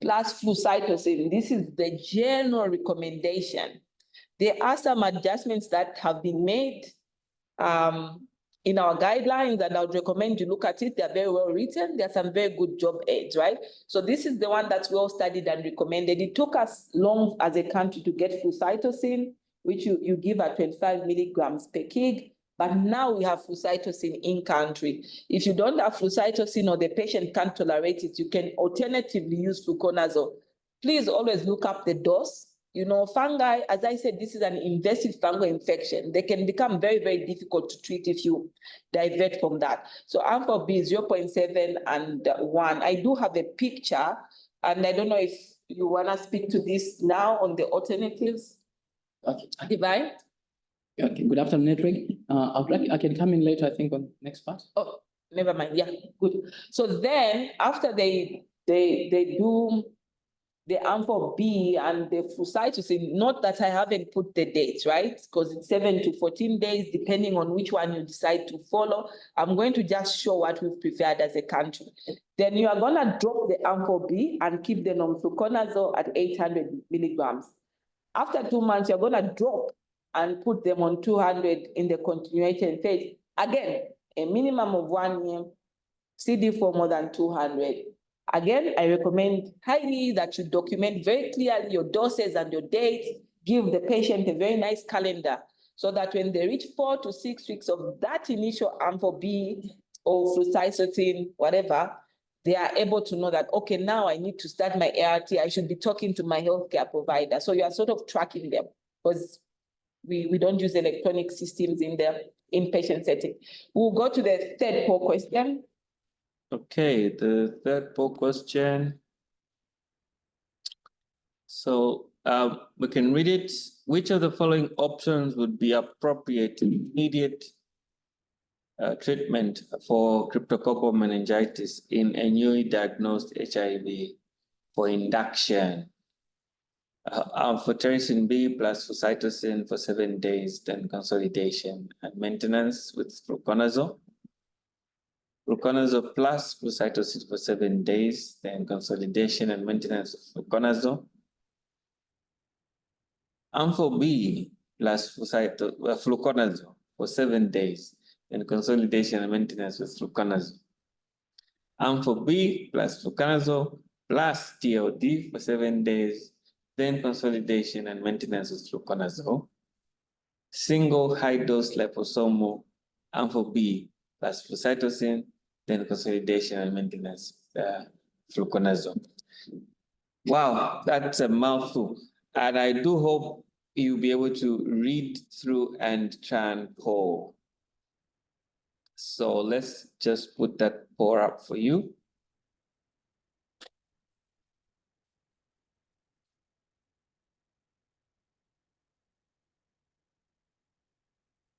plus flucytosine. This is the general recommendation. There are some adjustments that have been made in our guidelines, and I would recommend you look at it. They're very well written. There are some very good job aids, right? So this is the one that's well studied and recommended. It took us long as a country to get flucytosine. which you give at 25 milligrams per kg. But now we have flucytosine in country. If you don't have flucytosine or the patient can't tolerate it, you can alternatively use fluconazole. Please always look up the dose. You know, fungi, as I said, this is an invasive fungal infection. They can become very, very difficult to treat if you divert from that. So AMPHOB is 0.7 and 1. I do have a picture, and I don't know if you want to speak to this now on the alternatives. Okay. Divine? Okay, good afternoon, network. I can come in later, I think, on next part. Oh, never mind. Yeah, good. So then after they do the AMPHOB and the flucytosine, not that I haven't put the dates, right? Because it's 7 to 14 days, depending on which one you decide to follow. I'm going to just show what we've prepared as a country. Then you are going to drop the AMPHOB and keep the non-fluconazole at 800 milligrams. After 2 months, you're going to drop and put them on 200 in the continuation phase. Again, a minimum of 1 year, CD4 more than 200. Again, I recommend highly that you document very clearly your doses and your dates, give the patient a very nice calendar so that when they reach 4 to 6 weeks of that initial AMPHOB or flucytosine, whatever, they are able to know that, okay, now I need to start my ART. I should be talking to my healthcare provider. So you are sort of tracking them because we don't use electronic systems in the inpatient setting. We'll go to the third poll question. Okay, the third poll question. So we can read it. Which of the following options would be appropriate in immediate treatment for cryptococcal meningitis in a newly diagnosed HIV for induction? Amphotericin B plus flucytosine for 7 days, then consolidation and maintenance with fluconazole. Fluconazole plus flucytosine for 7 days, then consolidation and maintenance with fluconazole. AMPHOB plus fluconazole for 7 days, then consolidation and maintenance with fluconazole. AMPHOB plus fluconazole plus TLD for 7 days, then consolidation and maintenance with fluconazole. Single high-dose liposomal AMPHOB plus flucytosine, then consolidation and maintenance fluconazole. Wow, that's a mouthful. And I do hope you'll be able to read through and try and poll. So let's just put that poll up for you.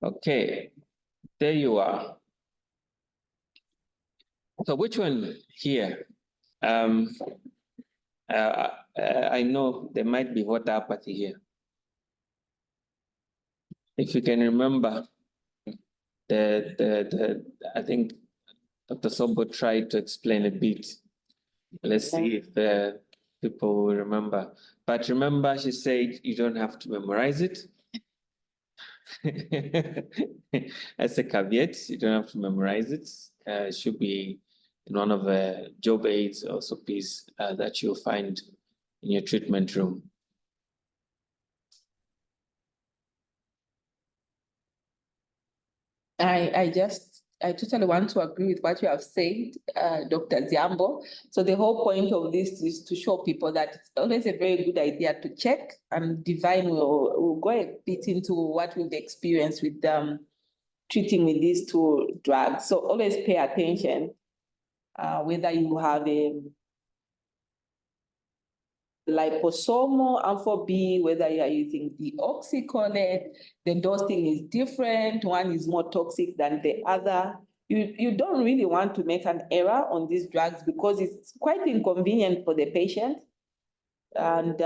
Okay, there you are. So which one here? I know there might be water apathy here. If you can remember, I think Dr. Sombo tried to explain a bit. Let's see if people will remember. But remember, she said you don't have to memorize it. As a caveat, you don't have to memorize it. It should be in one of the job aids or SOPs that you'll find in your treatment room. I totally want to agree with what you have said, Dr. Ziambo. So the whole point of this is to show people that it's always a very good idea to check, and Divine will go a bit into what we've experienced with treating with these two drugs. So always pay attention, whether you have a liposomal AMPHOB, whether you are using deoxycholic, the dosing is different. One is more toxic than the other. You don't really want to make an error on these drugs because it's quite inconvenient for the patient, and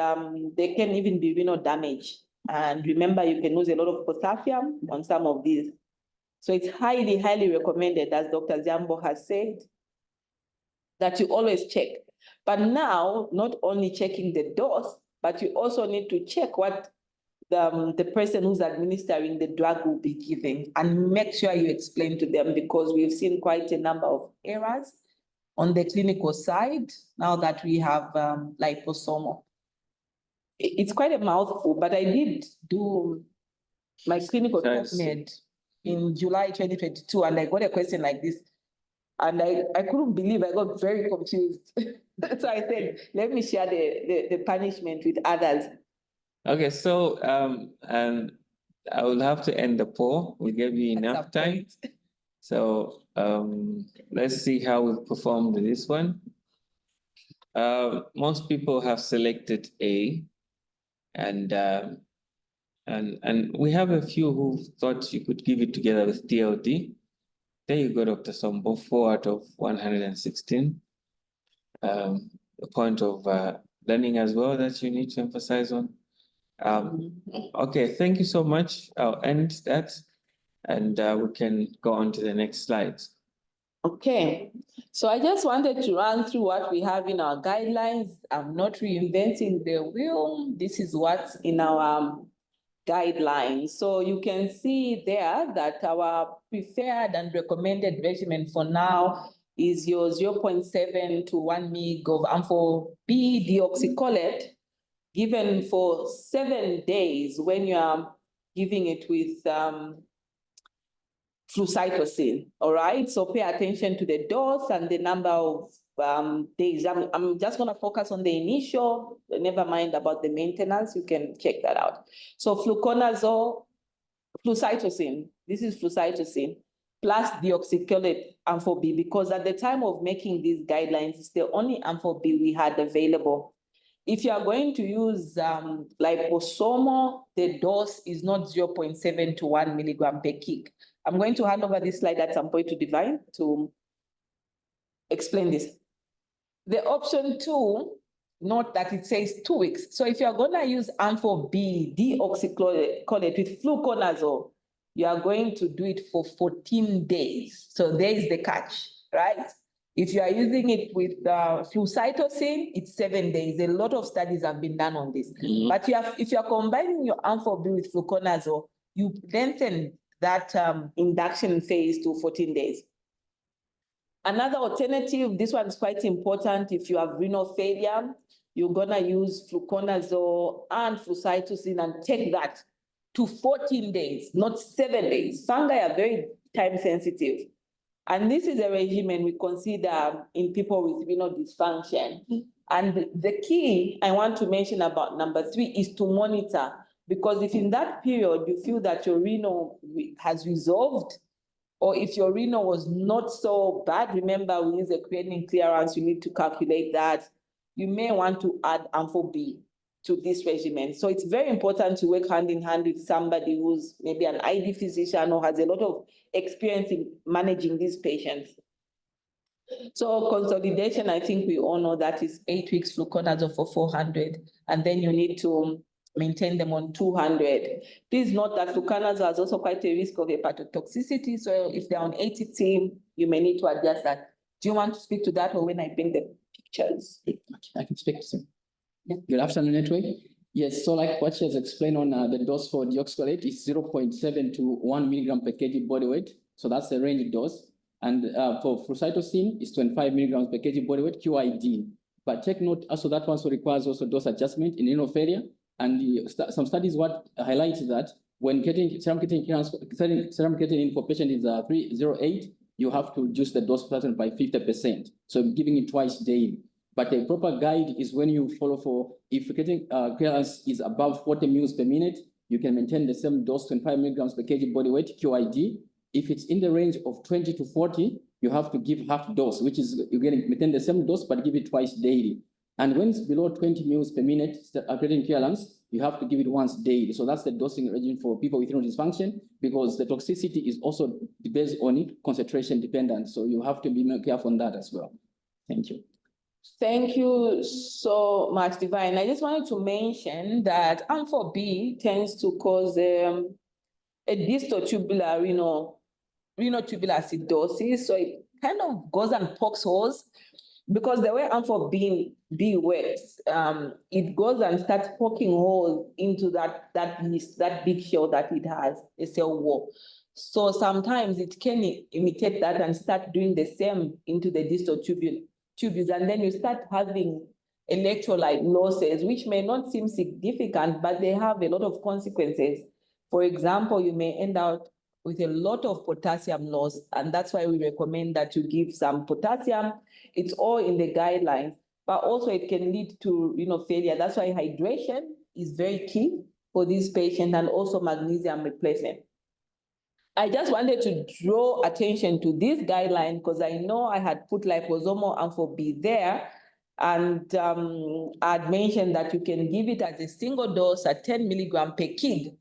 they can even be renal damage. And remember, you can lose a lot of potassium on some of these. So it's highly, highly recommended, as Dr. Ziambo has said, that you always check. But now, not only checking the dose, but you also need to check what the person who's administering the drug will be giving, and make sure you explain to them, because we've seen quite a number of errors on the clinical side now that we have liposomal. It's quite a mouthful, but I did do my clinical Yes. med in July 2022, and I got a question like this. And I couldn't believe, I got very confused. So I said, let me share the punishment with others. Okay, so and I will have to end the poll. We gave you enough time. So let's see how we performed with this one. Most people have selected A, and we have a few who thought you could give it together with TLD. There you go, Dr. Sombo, 4 out of 116. The point of learning as well that you need to emphasize on. Okay, thank you so much. I'll end that, and we can go on to the next slide. Okay, so I just wanted to run through what we have in our guidelines. I'm not reinventing the wheel. This is what's in our guidelines. So you can see there that our preferred and recommended regimen for now is your 0.7 to 1 mg of ampho-B deoxycholate given for 7 days when you are giving it with flucytosine, all right? So pay attention to the dose and the number of days. I'm just gonna focus on the initial, never mind about the maintenance, you can check that out. So fluconazole, flucytosine, this is flucytosine, plus deoxycholate ampho-B, because at the time of making these guidelines, it's the only ampho-B we had available. If you are going to use liposomal, the dose is not 0.7 to 1 milligram per kg. I'm going to hand over this slide at some point to Divine to explain this. The option 2, note that it says 2 weeks. So if you're going to use ampho-B deoxycholate with fluconazole, you are going to do it for 14 days. So there is the catch, right? If you are using it with flucytosine, it's 7 days. A lot of studies have been done on this. But if you are combining your ampho-B with fluconazole, you lengthen that induction phase to 14 days. Another alternative, this one is quite important. If you have renal failure, you're gonna use fluconazole and flucytosine and take that to 14 days, not 7 days. Fungi are very time sensitive. And this is a regimen we consider in people with renal dysfunction. And the key I want to mention about number 3 is to monitor, because if in that period you feel that your renal has resolved, or if your renal was not so bad, remember we use a creatinine clearance, you need to calculate that. You may want to add ampho-B to this regimen. So it's very important to work hand in hand with somebody who's maybe an ID physician or has a lot of experience in managing these patients. So consolidation, I think we all know that is 8 weeks fluconazole for 400, and then you need to maintain them on 200. Please note that fluconazole has also quite a risk of hepatotoxicity. So if they're on ATT, you may need to adjust that. Do you want to speak to that, or when I bring the pictures? I can speak to you. Yeah. Good afternoon, Network. Yes, so like what she has explained on the dose for deoxycholate is 0.7 to 1 milligram per kg body weight. So that's the range dose. And for flucytosine, it's 25 milligrams per kg body weight, QID. But take note also that also requires also dose adjustment in renal failure. And some studies what highlight that when getting serum creatinine for patient is 308, you have to reduce the dose by 50%. So giving it twice daily. But a proper guide is when you follow for, if getting clearance is above 40 mL per minute, you can maintain the same dose, 25 milligrams per kg body weight, QID. If it's in the range of 20 to 40, you have to give half dose, which is you're getting maintain the same dose, but give it twice daily. And when it's below 20 mL per minute, creatinine clearance, you have to give it once daily. So that's the dosing regimen for people with renal dysfunction, because the toxicity is also based on concentration dependent. So you have to be more careful on that as well. Thank you. Thank you so much, Divine. I just wanted to mention that ampho-B tends to cause a distal tubular renal tubular acidosis. So it kind of goes and pokes holes, because the way ampho-B works, it goes and starts poking holes into that big shell that it has, a cell wall. So sometimes it can imitate that and start doing the same into the distal tubules, and then you start having electrolyte losses, which may not seem significant, but they have a lot of consequences. For example, you may end up with a lot of potassium loss, and that's why we recommend that you give some potassium. It's all in the guidelines, but also it can lead to failure. That's why hydration is very key for these patients, and also magnesium replacement. I just wanted to draw attention to this guideline because I know I had put liposomal ampho-B there, and I'd mentioned that you can give it as a single dose at 10 milligrams per kg,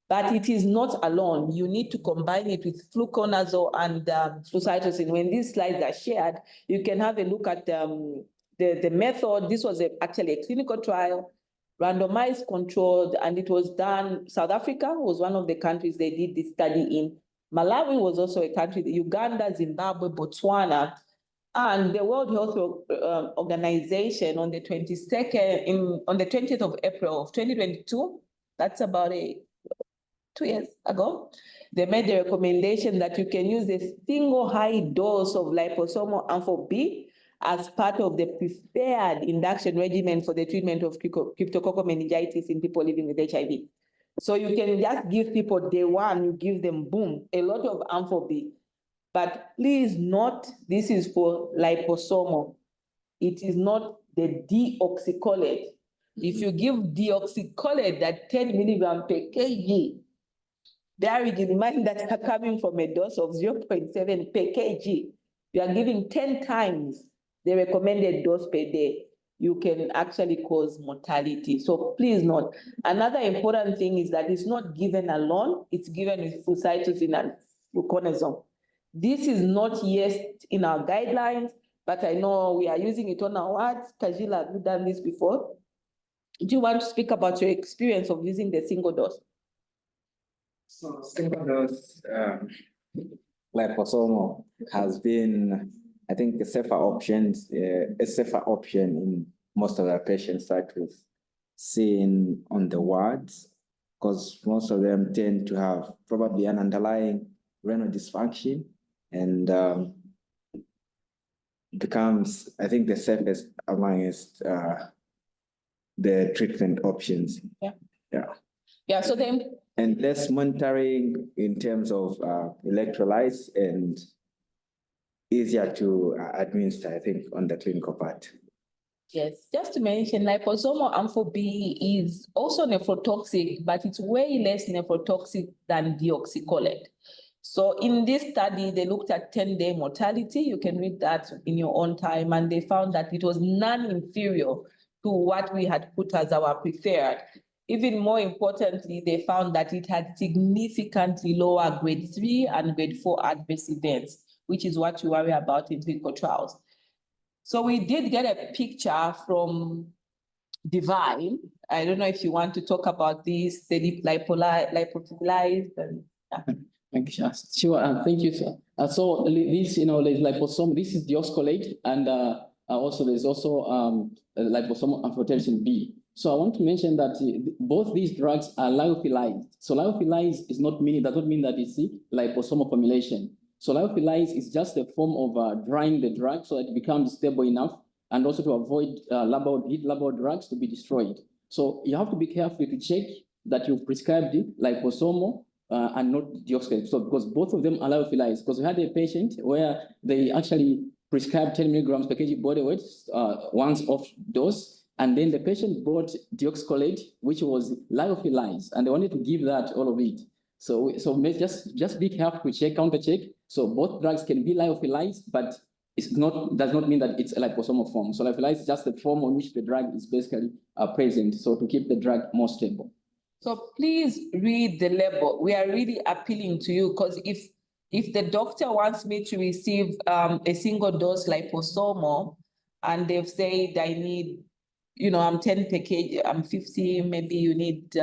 but it is not alone. You need to combine it with fluconazole and flucytosine. When these slides are shared, you can have a look at the method. This was actually a clinical trial, randomized, controlled, and it was done. South Africa was one of the countries they did this study in. Malawi was also a country, Uganda, Zimbabwe, Botswana, and the World Health Organization on the 20th of April of 2022, that's about 2 years ago, they made the recommendation that you can use a single high dose of liposomal ampho-B as part of the preferred induction regimen for the treatment of cryptococcal meningitis in people living with HIV. So you can just give people day one, you give them, boom, a lot of ampho-B. But please note, this is for liposomal. It is not the deoxycholate. If you give deoxycholate at 10 milligrams per kg, bearing in mind that are coming from a dose of 0.7 per kg, you are giving 10 times the recommended dose per day, you can actually cause mortality. So please note, another important thing is that it's not given alone, it's given with flucytosine and fluconazole. This is not yet in our guidelines, but I know we are using it on our wards. Kajila, have you done this before? Do you want to speak about your experience of using the single dose? So single dose liposomal has been, I think, a safer option in most of the patients that we've seen on the wards, because most of them tend to have probably an underlying renal dysfunction, and becomes, I think, the safest amongst the treatment options. Yeah, so then. And less monitoring in terms of electrolytes, and easier to administer, I think, on the clinical part. Yes, just to mention, liposomal ampho-B is also nephrotoxic, but it's way less nephrotoxic than deoxycholate. So in this study, they looked at 10-day mortality. You can read that in your own time, and they found that it was non-inferior to what we had put as our preferred. Even more importantly, they found that it had significantly lower grade 3 and grade 4 adverse events, which is what you worry about in clinical trials. So we did get a picture from Divine. I don't know if you want to talk about this, the lipophilized. Thank you. Sure, thank you, sir. So this, there's liposome, this is deoxycholate, and also there's also liposomal amphotericin B. So I want to mention that both these drugs are lyophilized. So lyophilized does not mean that it's the liposomal formulation. So lyophilized is just a form of drying the drug so that it becomes stable enough, and also to avoid heat-labile drugs to be destroyed. So you have to be careful to check that you've prescribed liposomal and not deoxycholate. So because both of them are lyophilized. Because we had a patient where they actually prescribed 10 milligrams per kg body weight once off dose, and then the patient bought deoxycholate, which was lyophilized, and they wanted to give that, all of it. So just be careful to check, counter check. So both drugs can be lyophilized, but does not mean that it's a liposomal form. So lyophilized is just the form on which the drug is basically present. So to keep the drug more stable. So please read the label. We are really appealing to you, because if the doctor wants me to receive a single dose liposomal, and they've said I need, I'm 10 per kg, I'm 50, maybe you need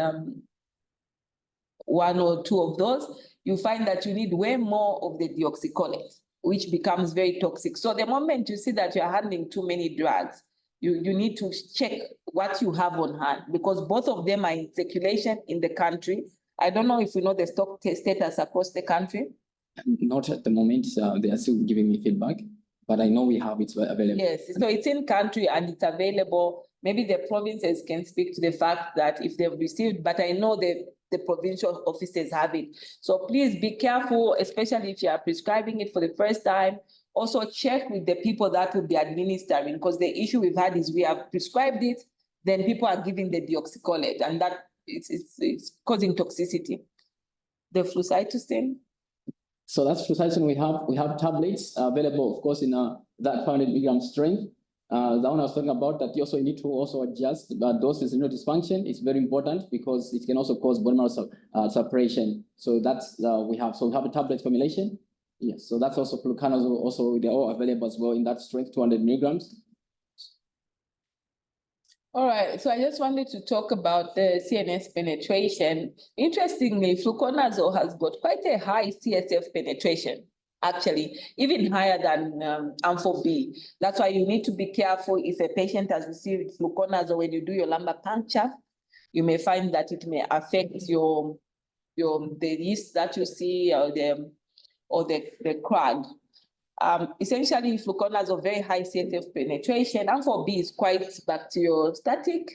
1 or 2 of those, you find that you need way more of the deoxycholate, which becomes very toxic. So the moment you see that you're handling too many drugs, you need to check what you have on hand, because both of them are in circulation in the country. I don't know if you know the stock status across the country. Not at the moment. They are still giving me feedback, but I know we have it available. Yes, so it's in country and it's available. maybe the provinces can speak to the fact that if they've received, but I know the provincial offices have it. So please be careful, especially if you are prescribing it for the first time. Also check with the people that will be administering, because the issue we've had is we have prescribed it, then people are giving the deoxycholate, and that it's causing toxicity. The flucytosine. So that's flucytosine. We have tablets available, of course, in that 500 milligram strength. The one I was talking about, that you also need to also adjust doses. Renal dysfunction is very important because it can also cause bone marrow suppression. So that's we have. So we have a tablet formulation. Yes. So that's also fluconazole. Also, they're all available as well in that strength, 200 milligrams. All right, so I just wanted to talk about the CNS penetration. Interestingly, fluconazole has got quite a high CSF penetration, actually, even higher than Ampho-B. That's why you need to be careful if a patient has received fluconazole when you do your lumbar puncture. You may find that it may affect the yeast that you see or the crag. Essentially, fluconazole very high CSF penetration. Ampho-B is quite bacteriostatic.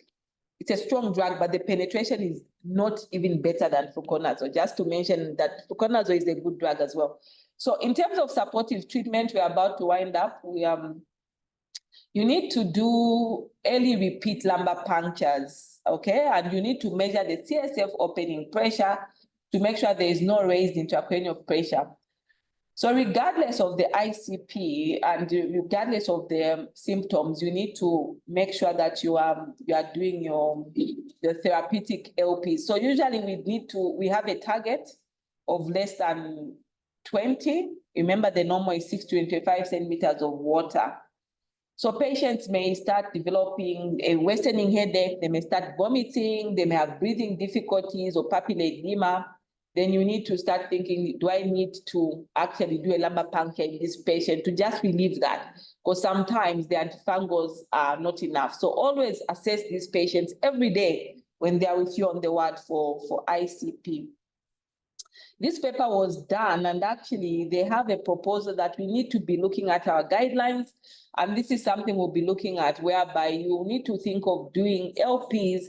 It's a strong drug, but the penetration is not even better than fluconazole. Just to mention that fluconazole is a good drug as well. So in terms of supportive treatment, we're about to wind up. You need to do early repeat lumbar punctures, okay? And you need to measure the CSF opening pressure to make sure there is no raised intracranial pressure. So regardless of the ICP and regardless of the symptoms, you need to make sure that you are doing the therapeutic LP. So usually we have a target of less than 20. Remember, the normal is 6 to 25 centimeters of water. So patients may start developing a worsening headache, they may start vomiting, they may have breathing difficulties or papillary edema. Then you need to start thinking, do I need to actually do a lumbar puncture in this patient to just relieve that? Because sometimes the antifungals are not enough. So always assess these patients every day when they are with you on the ward for ICP. This paper was done, and actually they have a proposal that we need to be looking at our guidelines. And this is something we'll be looking at, whereby you need to think of doing LPs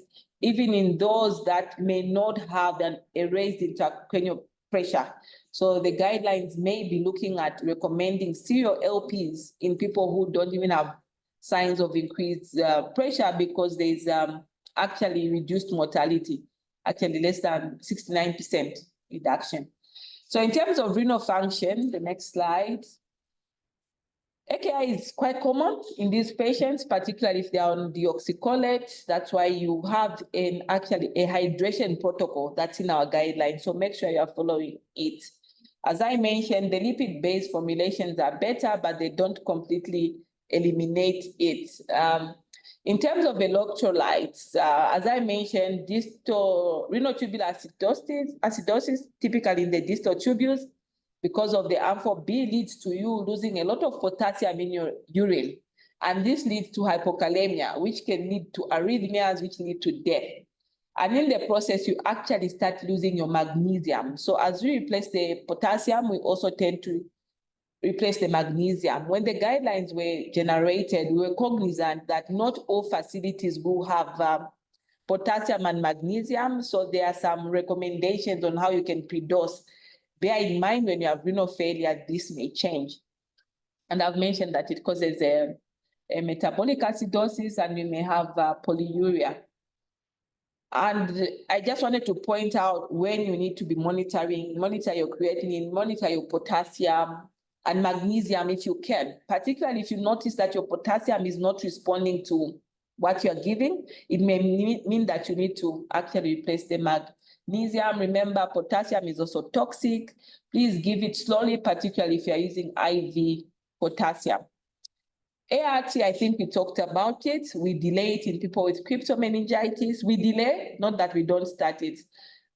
even in those that may not have a raised intracranial pressure. So the guidelines may be looking at recommending serial LPs in people who don't even have signs of increased pressure, because there's actually reduced mortality, actually less than 69% reduction. So in terms of renal function, the next slide. AKI is quite common in these patients, particularly if they are on deoxycholate. That's why you have actually a hydration protocol that's in our guidelines. So make sure you are following it. As I mentioned, the lipid-based formulations are better, but they don't completely eliminate it. In terms of electrolytes, as I mentioned, distal renal tubular acidosis, typically in the distal tubules, because of the Ampho-B, leads to you losing a lot of potassium in your urine. And this leads to hypokalemia, which can lead to arrhythmias, which lead to death. And in the process, you actually start losing your magnesium. So as we replace the potassium, we also tend to replace the magnesium. When the guidelines were generated, we were cognizant that not all facilities will have potassium and magnesium. So there are some recommendations on how you can pre-dose. Bear in mind, when you have renal failure, this may change. And I've mentioned that it causes a metabolic acidosis, and we may have polyuria. And I just wanted to point out when you need to be monitor your creatinine, monitor your potassium and magnesium if you can, particularly if you notice that your potassium is not responding to what you're giving. It may mean that you need to actually replace the magnesium. Remember, potassium is also toxic. Please give it slowly, particularly if you're using IV potassium. ART, I think we talked about it. We delay it in people with cryptomeningitis. We delay, not that we don't start it.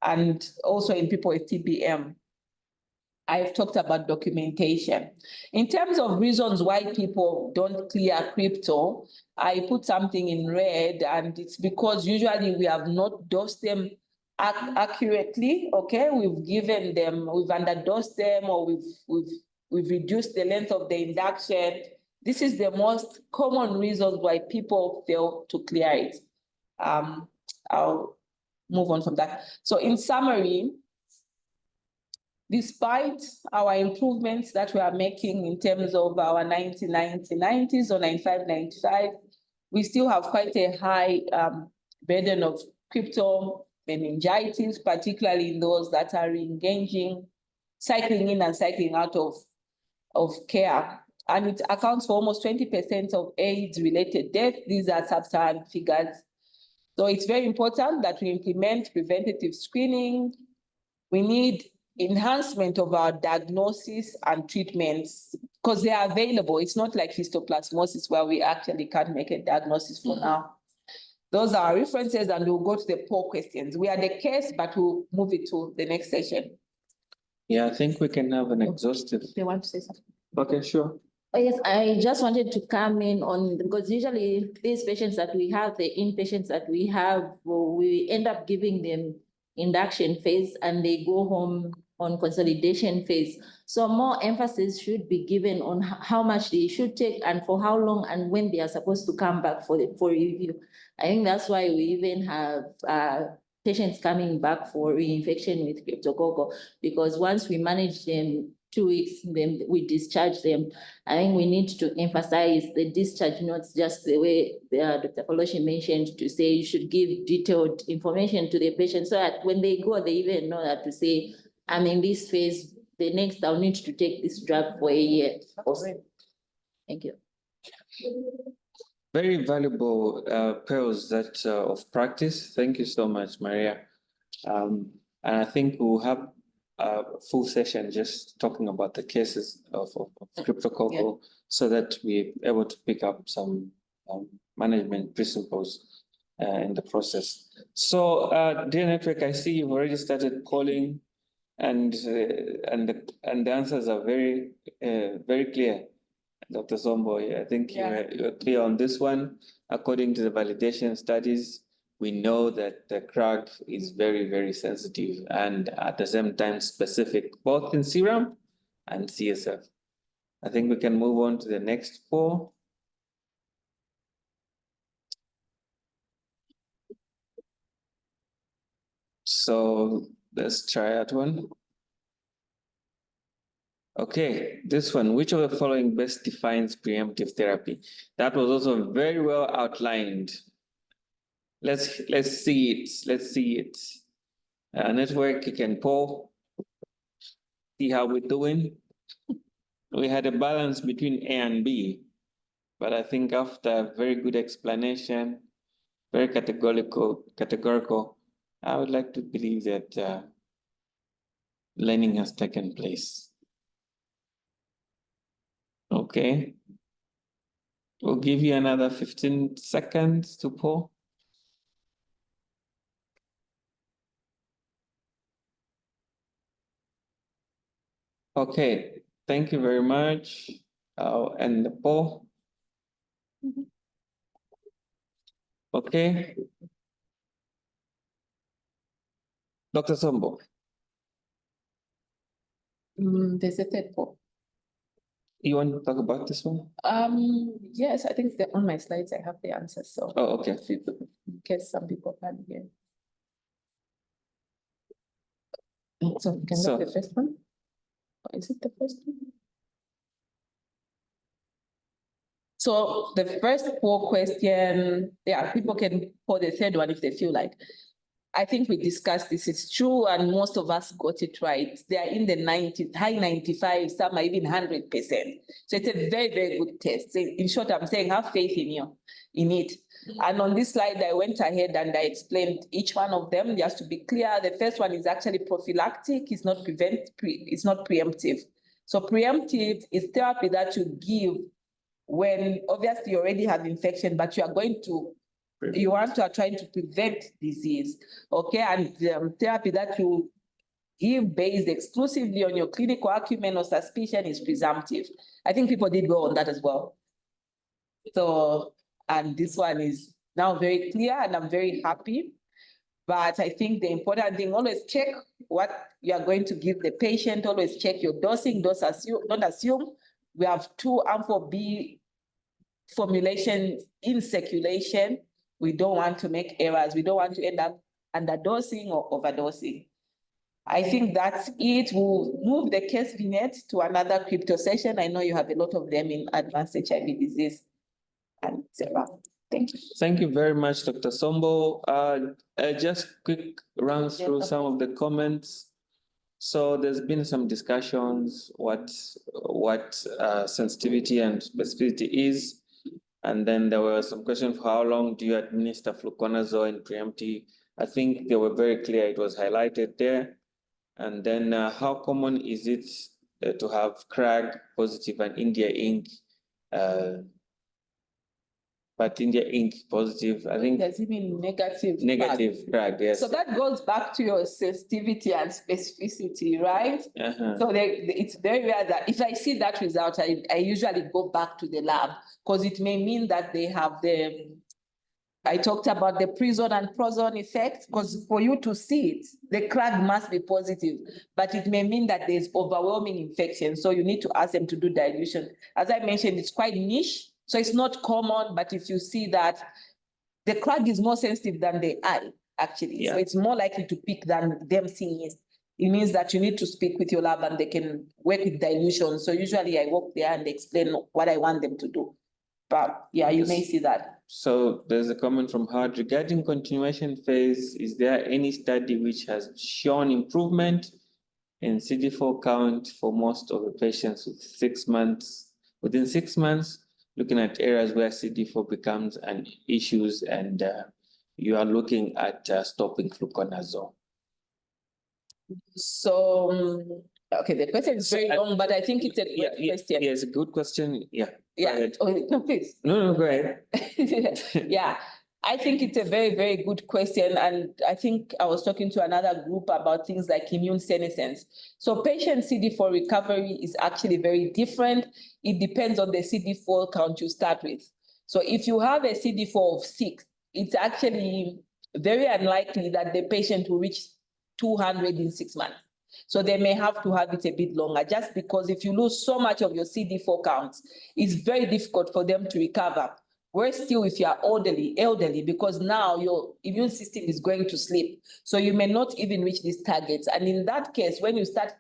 And also in people with TBM. I've talked about documentation. In terms of reasons why people don't clear crypto, I put something in red, and it's because usually we have not dosed them accurately, okay? We've given them, we've underdosed them, or we've reduced the length of the induction. this is the most common reasons why people fail to clear it. I'll move on from that. So in summary, despite our improvements that we are making in terms of our 90-90-90s or 95-95, we still have quite a high burden of crypto meningitis, particularly in those that are engaging, cycling in and cycling out of care. And it accounts for almost 20% of AIDS-related deaths. These are Sub-Saharan figures. So it's very important that we implement preventative screening. We need enhancement of our diagnosis and treatments because they are available. It's not like histoplasmosis where we actually can't make a diagnosis for now. Those are our references, and we'll go to the poll questions. We are the case, but we'll move it to the next session. Yeah, I think we can have an exhaustive. They want to say something. Okay, sure. Oh, yes, I just wanted to come in on, because usually these patients that we have, the inpatients that we have, we end up giving them induction phase and they go home on consolidation phase. So more emphasis should be given on how much they should take and for how long and when they are supposed to come back for review. I think that's why we even have patients coming back for reinfection with Cryptococcal, because once we manage them 2 weeks, then we discharge them. I think we need to emphasize the discharge, not just the way Dr. Fwoloshi mentioned, to say you should give detailed information to the patient so that when they go, they even know that to say, I'm in this phase, the next I'll need to take this drug for a year. Thank you. Very valuable pearls that of practice. Thank you so much, Maria. And I think we'll have a full session just talking about the cases of Cryptococcal so that we're able to pick up some management principles in the process. So, dear network, I see you've already started calling, and the answers are very clear. Dr. Sombo, I think you're clear on this one. According to the validation studies, we know that the CRAG is very, very sensitive and at the same time specific, both in serum and CSF. I think we can move on to the next four. So let's try that one. Okay, this one, which of the following best defines preemptive therapy? That was also very well outlined. Let's see it. Let's see it. Network, you can poll. See how we're doing. We had a balance between A and B, but I think after a very good explanation, very categorical, I would like to believe that learning has taken place. Okay. We'll give you another 15 seconds to poll. Okay, thank you very much. I'll end the poll. Okay. Dr. Sombo. There's a third poll. You want to talk about this one? Yes, I think on my slides I have the answers. So okay. In case some people can't hear. So we can look at the first one. Or is it the first one? So the first poll question, people can poll the third one if they feel like. I think we discussed this, it's true, and most of us got it right. They are in the 90, high 95, some are even 100%. So it's a very, very good test. So in short, I'm saying have faith in it. And on this slide, I went ahead and I explained each one of them. Just to be clear, the first one is actually prophylactic, it's not it's not preemptive. So preemptive is therapy that you give when obviously you already have infection, but you are going to are trying to prevent disease, okay? And therapy that you give based exclusively on your clinical acumen or suspicion is presumptive. I think people did go on that as well. So, and this one is now very clear and I'm very happy. But I think the important thing, always check what you are going to give the patient, always check your dosing, don't assume. We have 2 ampho B formulation in circulation. We don't want to make errors. We don't want to end up underdosing or overdosing. I think that's it. We'll move the case vignette to another crypto session. I know you have a lot of them in advanced HIV disease. And thank you. Thank you very much, Dr. Sombo. Just quick run through some of the comments. So there's been some discussions what sensitivity and specificity is. And then there were some questions for how long do you administer fluconazole in preemptive? I think they were very clear. It was highlighted there. And then how common is it to have CRAG positive and India Inc. But India Inc. positive, I think. Does it mean negative? Negative CRAG, yes. So that goes back to your sensitivity and specificity, right? So it's very rare that if I see that result, I usually go back to the lab because it may mean that they have I talked about the prison and prozone effect, because for you to see it, the CRAG must be positive, but it may mean that there's overwhelming infection. So you need to ask them to do dilution. As I mentioned, it's quite niche, so it's not common, but if you see that the CRAG is more sensitive than the eye, actually. Yeah. So it's more likely to pick than them seeing it. It means that you need to speak with your lab and they can work with dilution. So usually I walk there and explain what I want them to do. But yeah, you may see that. So there's a comment from Howard regarding continuation phase. Is there any study which has shown improvement in CD4 count for most of the patients with 6 months, within 6 months, looking at areas where CD4 becomes an issue and you are looking at stopping fluconazole? So, okay, the question is very long, but I think it's a good question. Yeah, it's a good question. Yeah. Yeah. Oh, no, please. No, go ahead. Yeah, I think it's a very, very good question. And I think I was talking to another group about things like immune senescence. So patient CD4 recovery is actually very different. It depends on the CD4 count you start with. So if you have a CD4 of 6, it's actually very unlikely that the patient will reach 200 in 6 months. So they may have to have it a bit longer, just because if you lose so much of your CD4 counts, it's very difficult for them to recover. Worse still if you are elderly, because now your immune system is going to sleep. So you may not even reach these targets. And in that case, when you start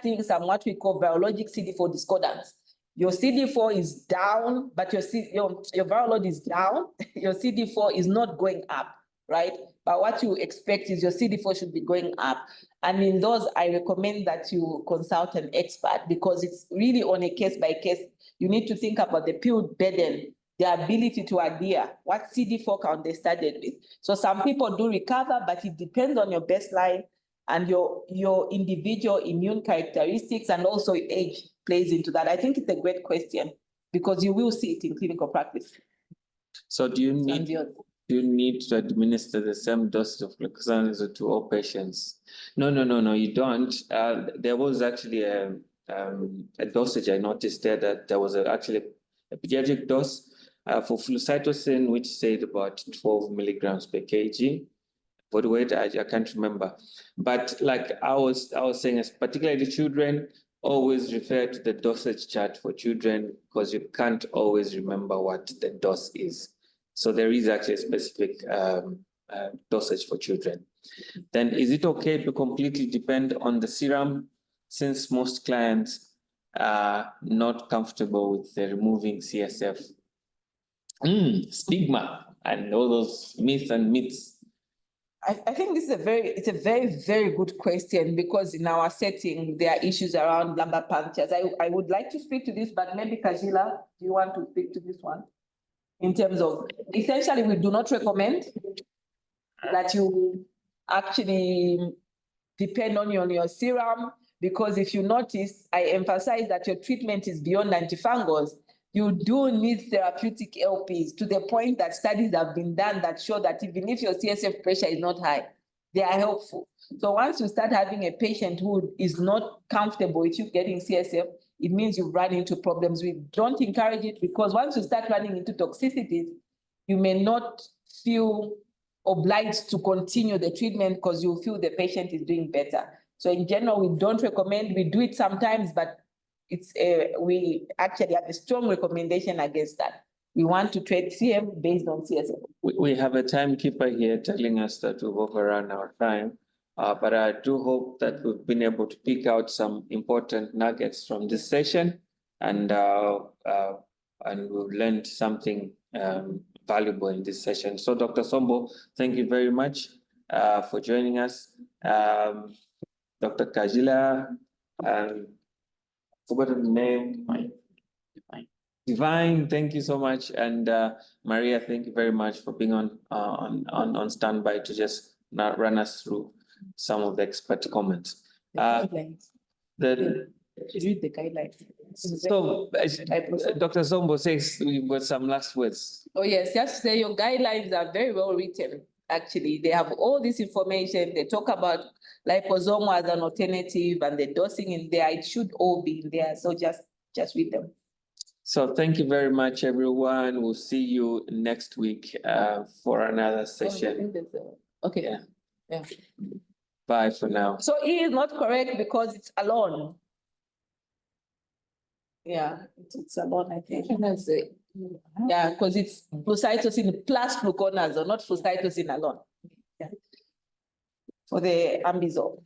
seeing some what we call virologic CD4 discordance. Your CD4 is down, but your viral load is down. Your CD4 is not going up, right? But what you expect is your CD4 should be going up. And in those, I recommend that you consult an expert, because it's really on a case by case. You need to think about the pill burden, the ability to adhere, what CD4 count they started with. So some people do recover, but it depends on your baseline and your individual immune characteristics, and also age plays into that. I think it's a great question because you will see it in clinical practice. So do you need to administer the same dose of fluconazole to all patients? No, you don't. There was actually a dosage I noticed there, that there was actually a pediatric dose for flucytosine, which said about 12 milligrams per kg. Body weight, I can't remember. But like I was saying, as particularly children, always refer to the dosage chart for children, because you can't always remember what the dose is. So there is actually a specific dosage for children. Then is it okay to completely depend on the serum, since most clients are not comfortable with removing CSF? Stigma and all those myths and myths. I think this is a very, very good question, because in our setting, there are issues around lumbar punctures. I would like to speak to this, but maybe Kajila, do you want to speak to this one? In terms of, essentially, we do not recommend that you actually depend on your serum, because if you notice, I emphasize that your treatment is beyond antifungals. You do need therapeutic LPs, to the point that studies have been done that show that even if your CSF pressure is not high, they are helpful. So once you start having a patient who is not comfortable with you getting CSF, it means you've run into problems. We don't encourage it, because once you start running into toxicities, you may not feel obliged to continue the treatment because you feel the patient is doing better. So in general, we don't recommend. We do it sometimes, but we actually have a strong recommendation against that. we want to treat CM based on CSF. We have a timekeeper here telling us that we've overrun our time. But I do hope that we've been able to pick out some important nuggets from this session, and we've learned something valuable in this session. So Dr. Sombo, thank you very much for joining us. Dr. Kajila, forgotten the name. Divine, thank you so much. And Maria, thank you very much for being on standby to just now run us through some of the expert comments. Guidelines. Should read the guidelines. So Dr. Sombo says we've got some last words. Oh, yes, just to say your guidelines are very well written. Actually, they have all this information. They talk about liposomal as an alternative and the dosing in there. It should all be in there. So just read them. So thank you very much, everyone. We'll see you next week for another session. Okay. Yeah. Bye for now. So E is not correct because it's alone. Yeah, it's alone, I think. Yeah, because it's flucytosine plus fluconazole, not flucytosine alone. Yeah. For the ambisome.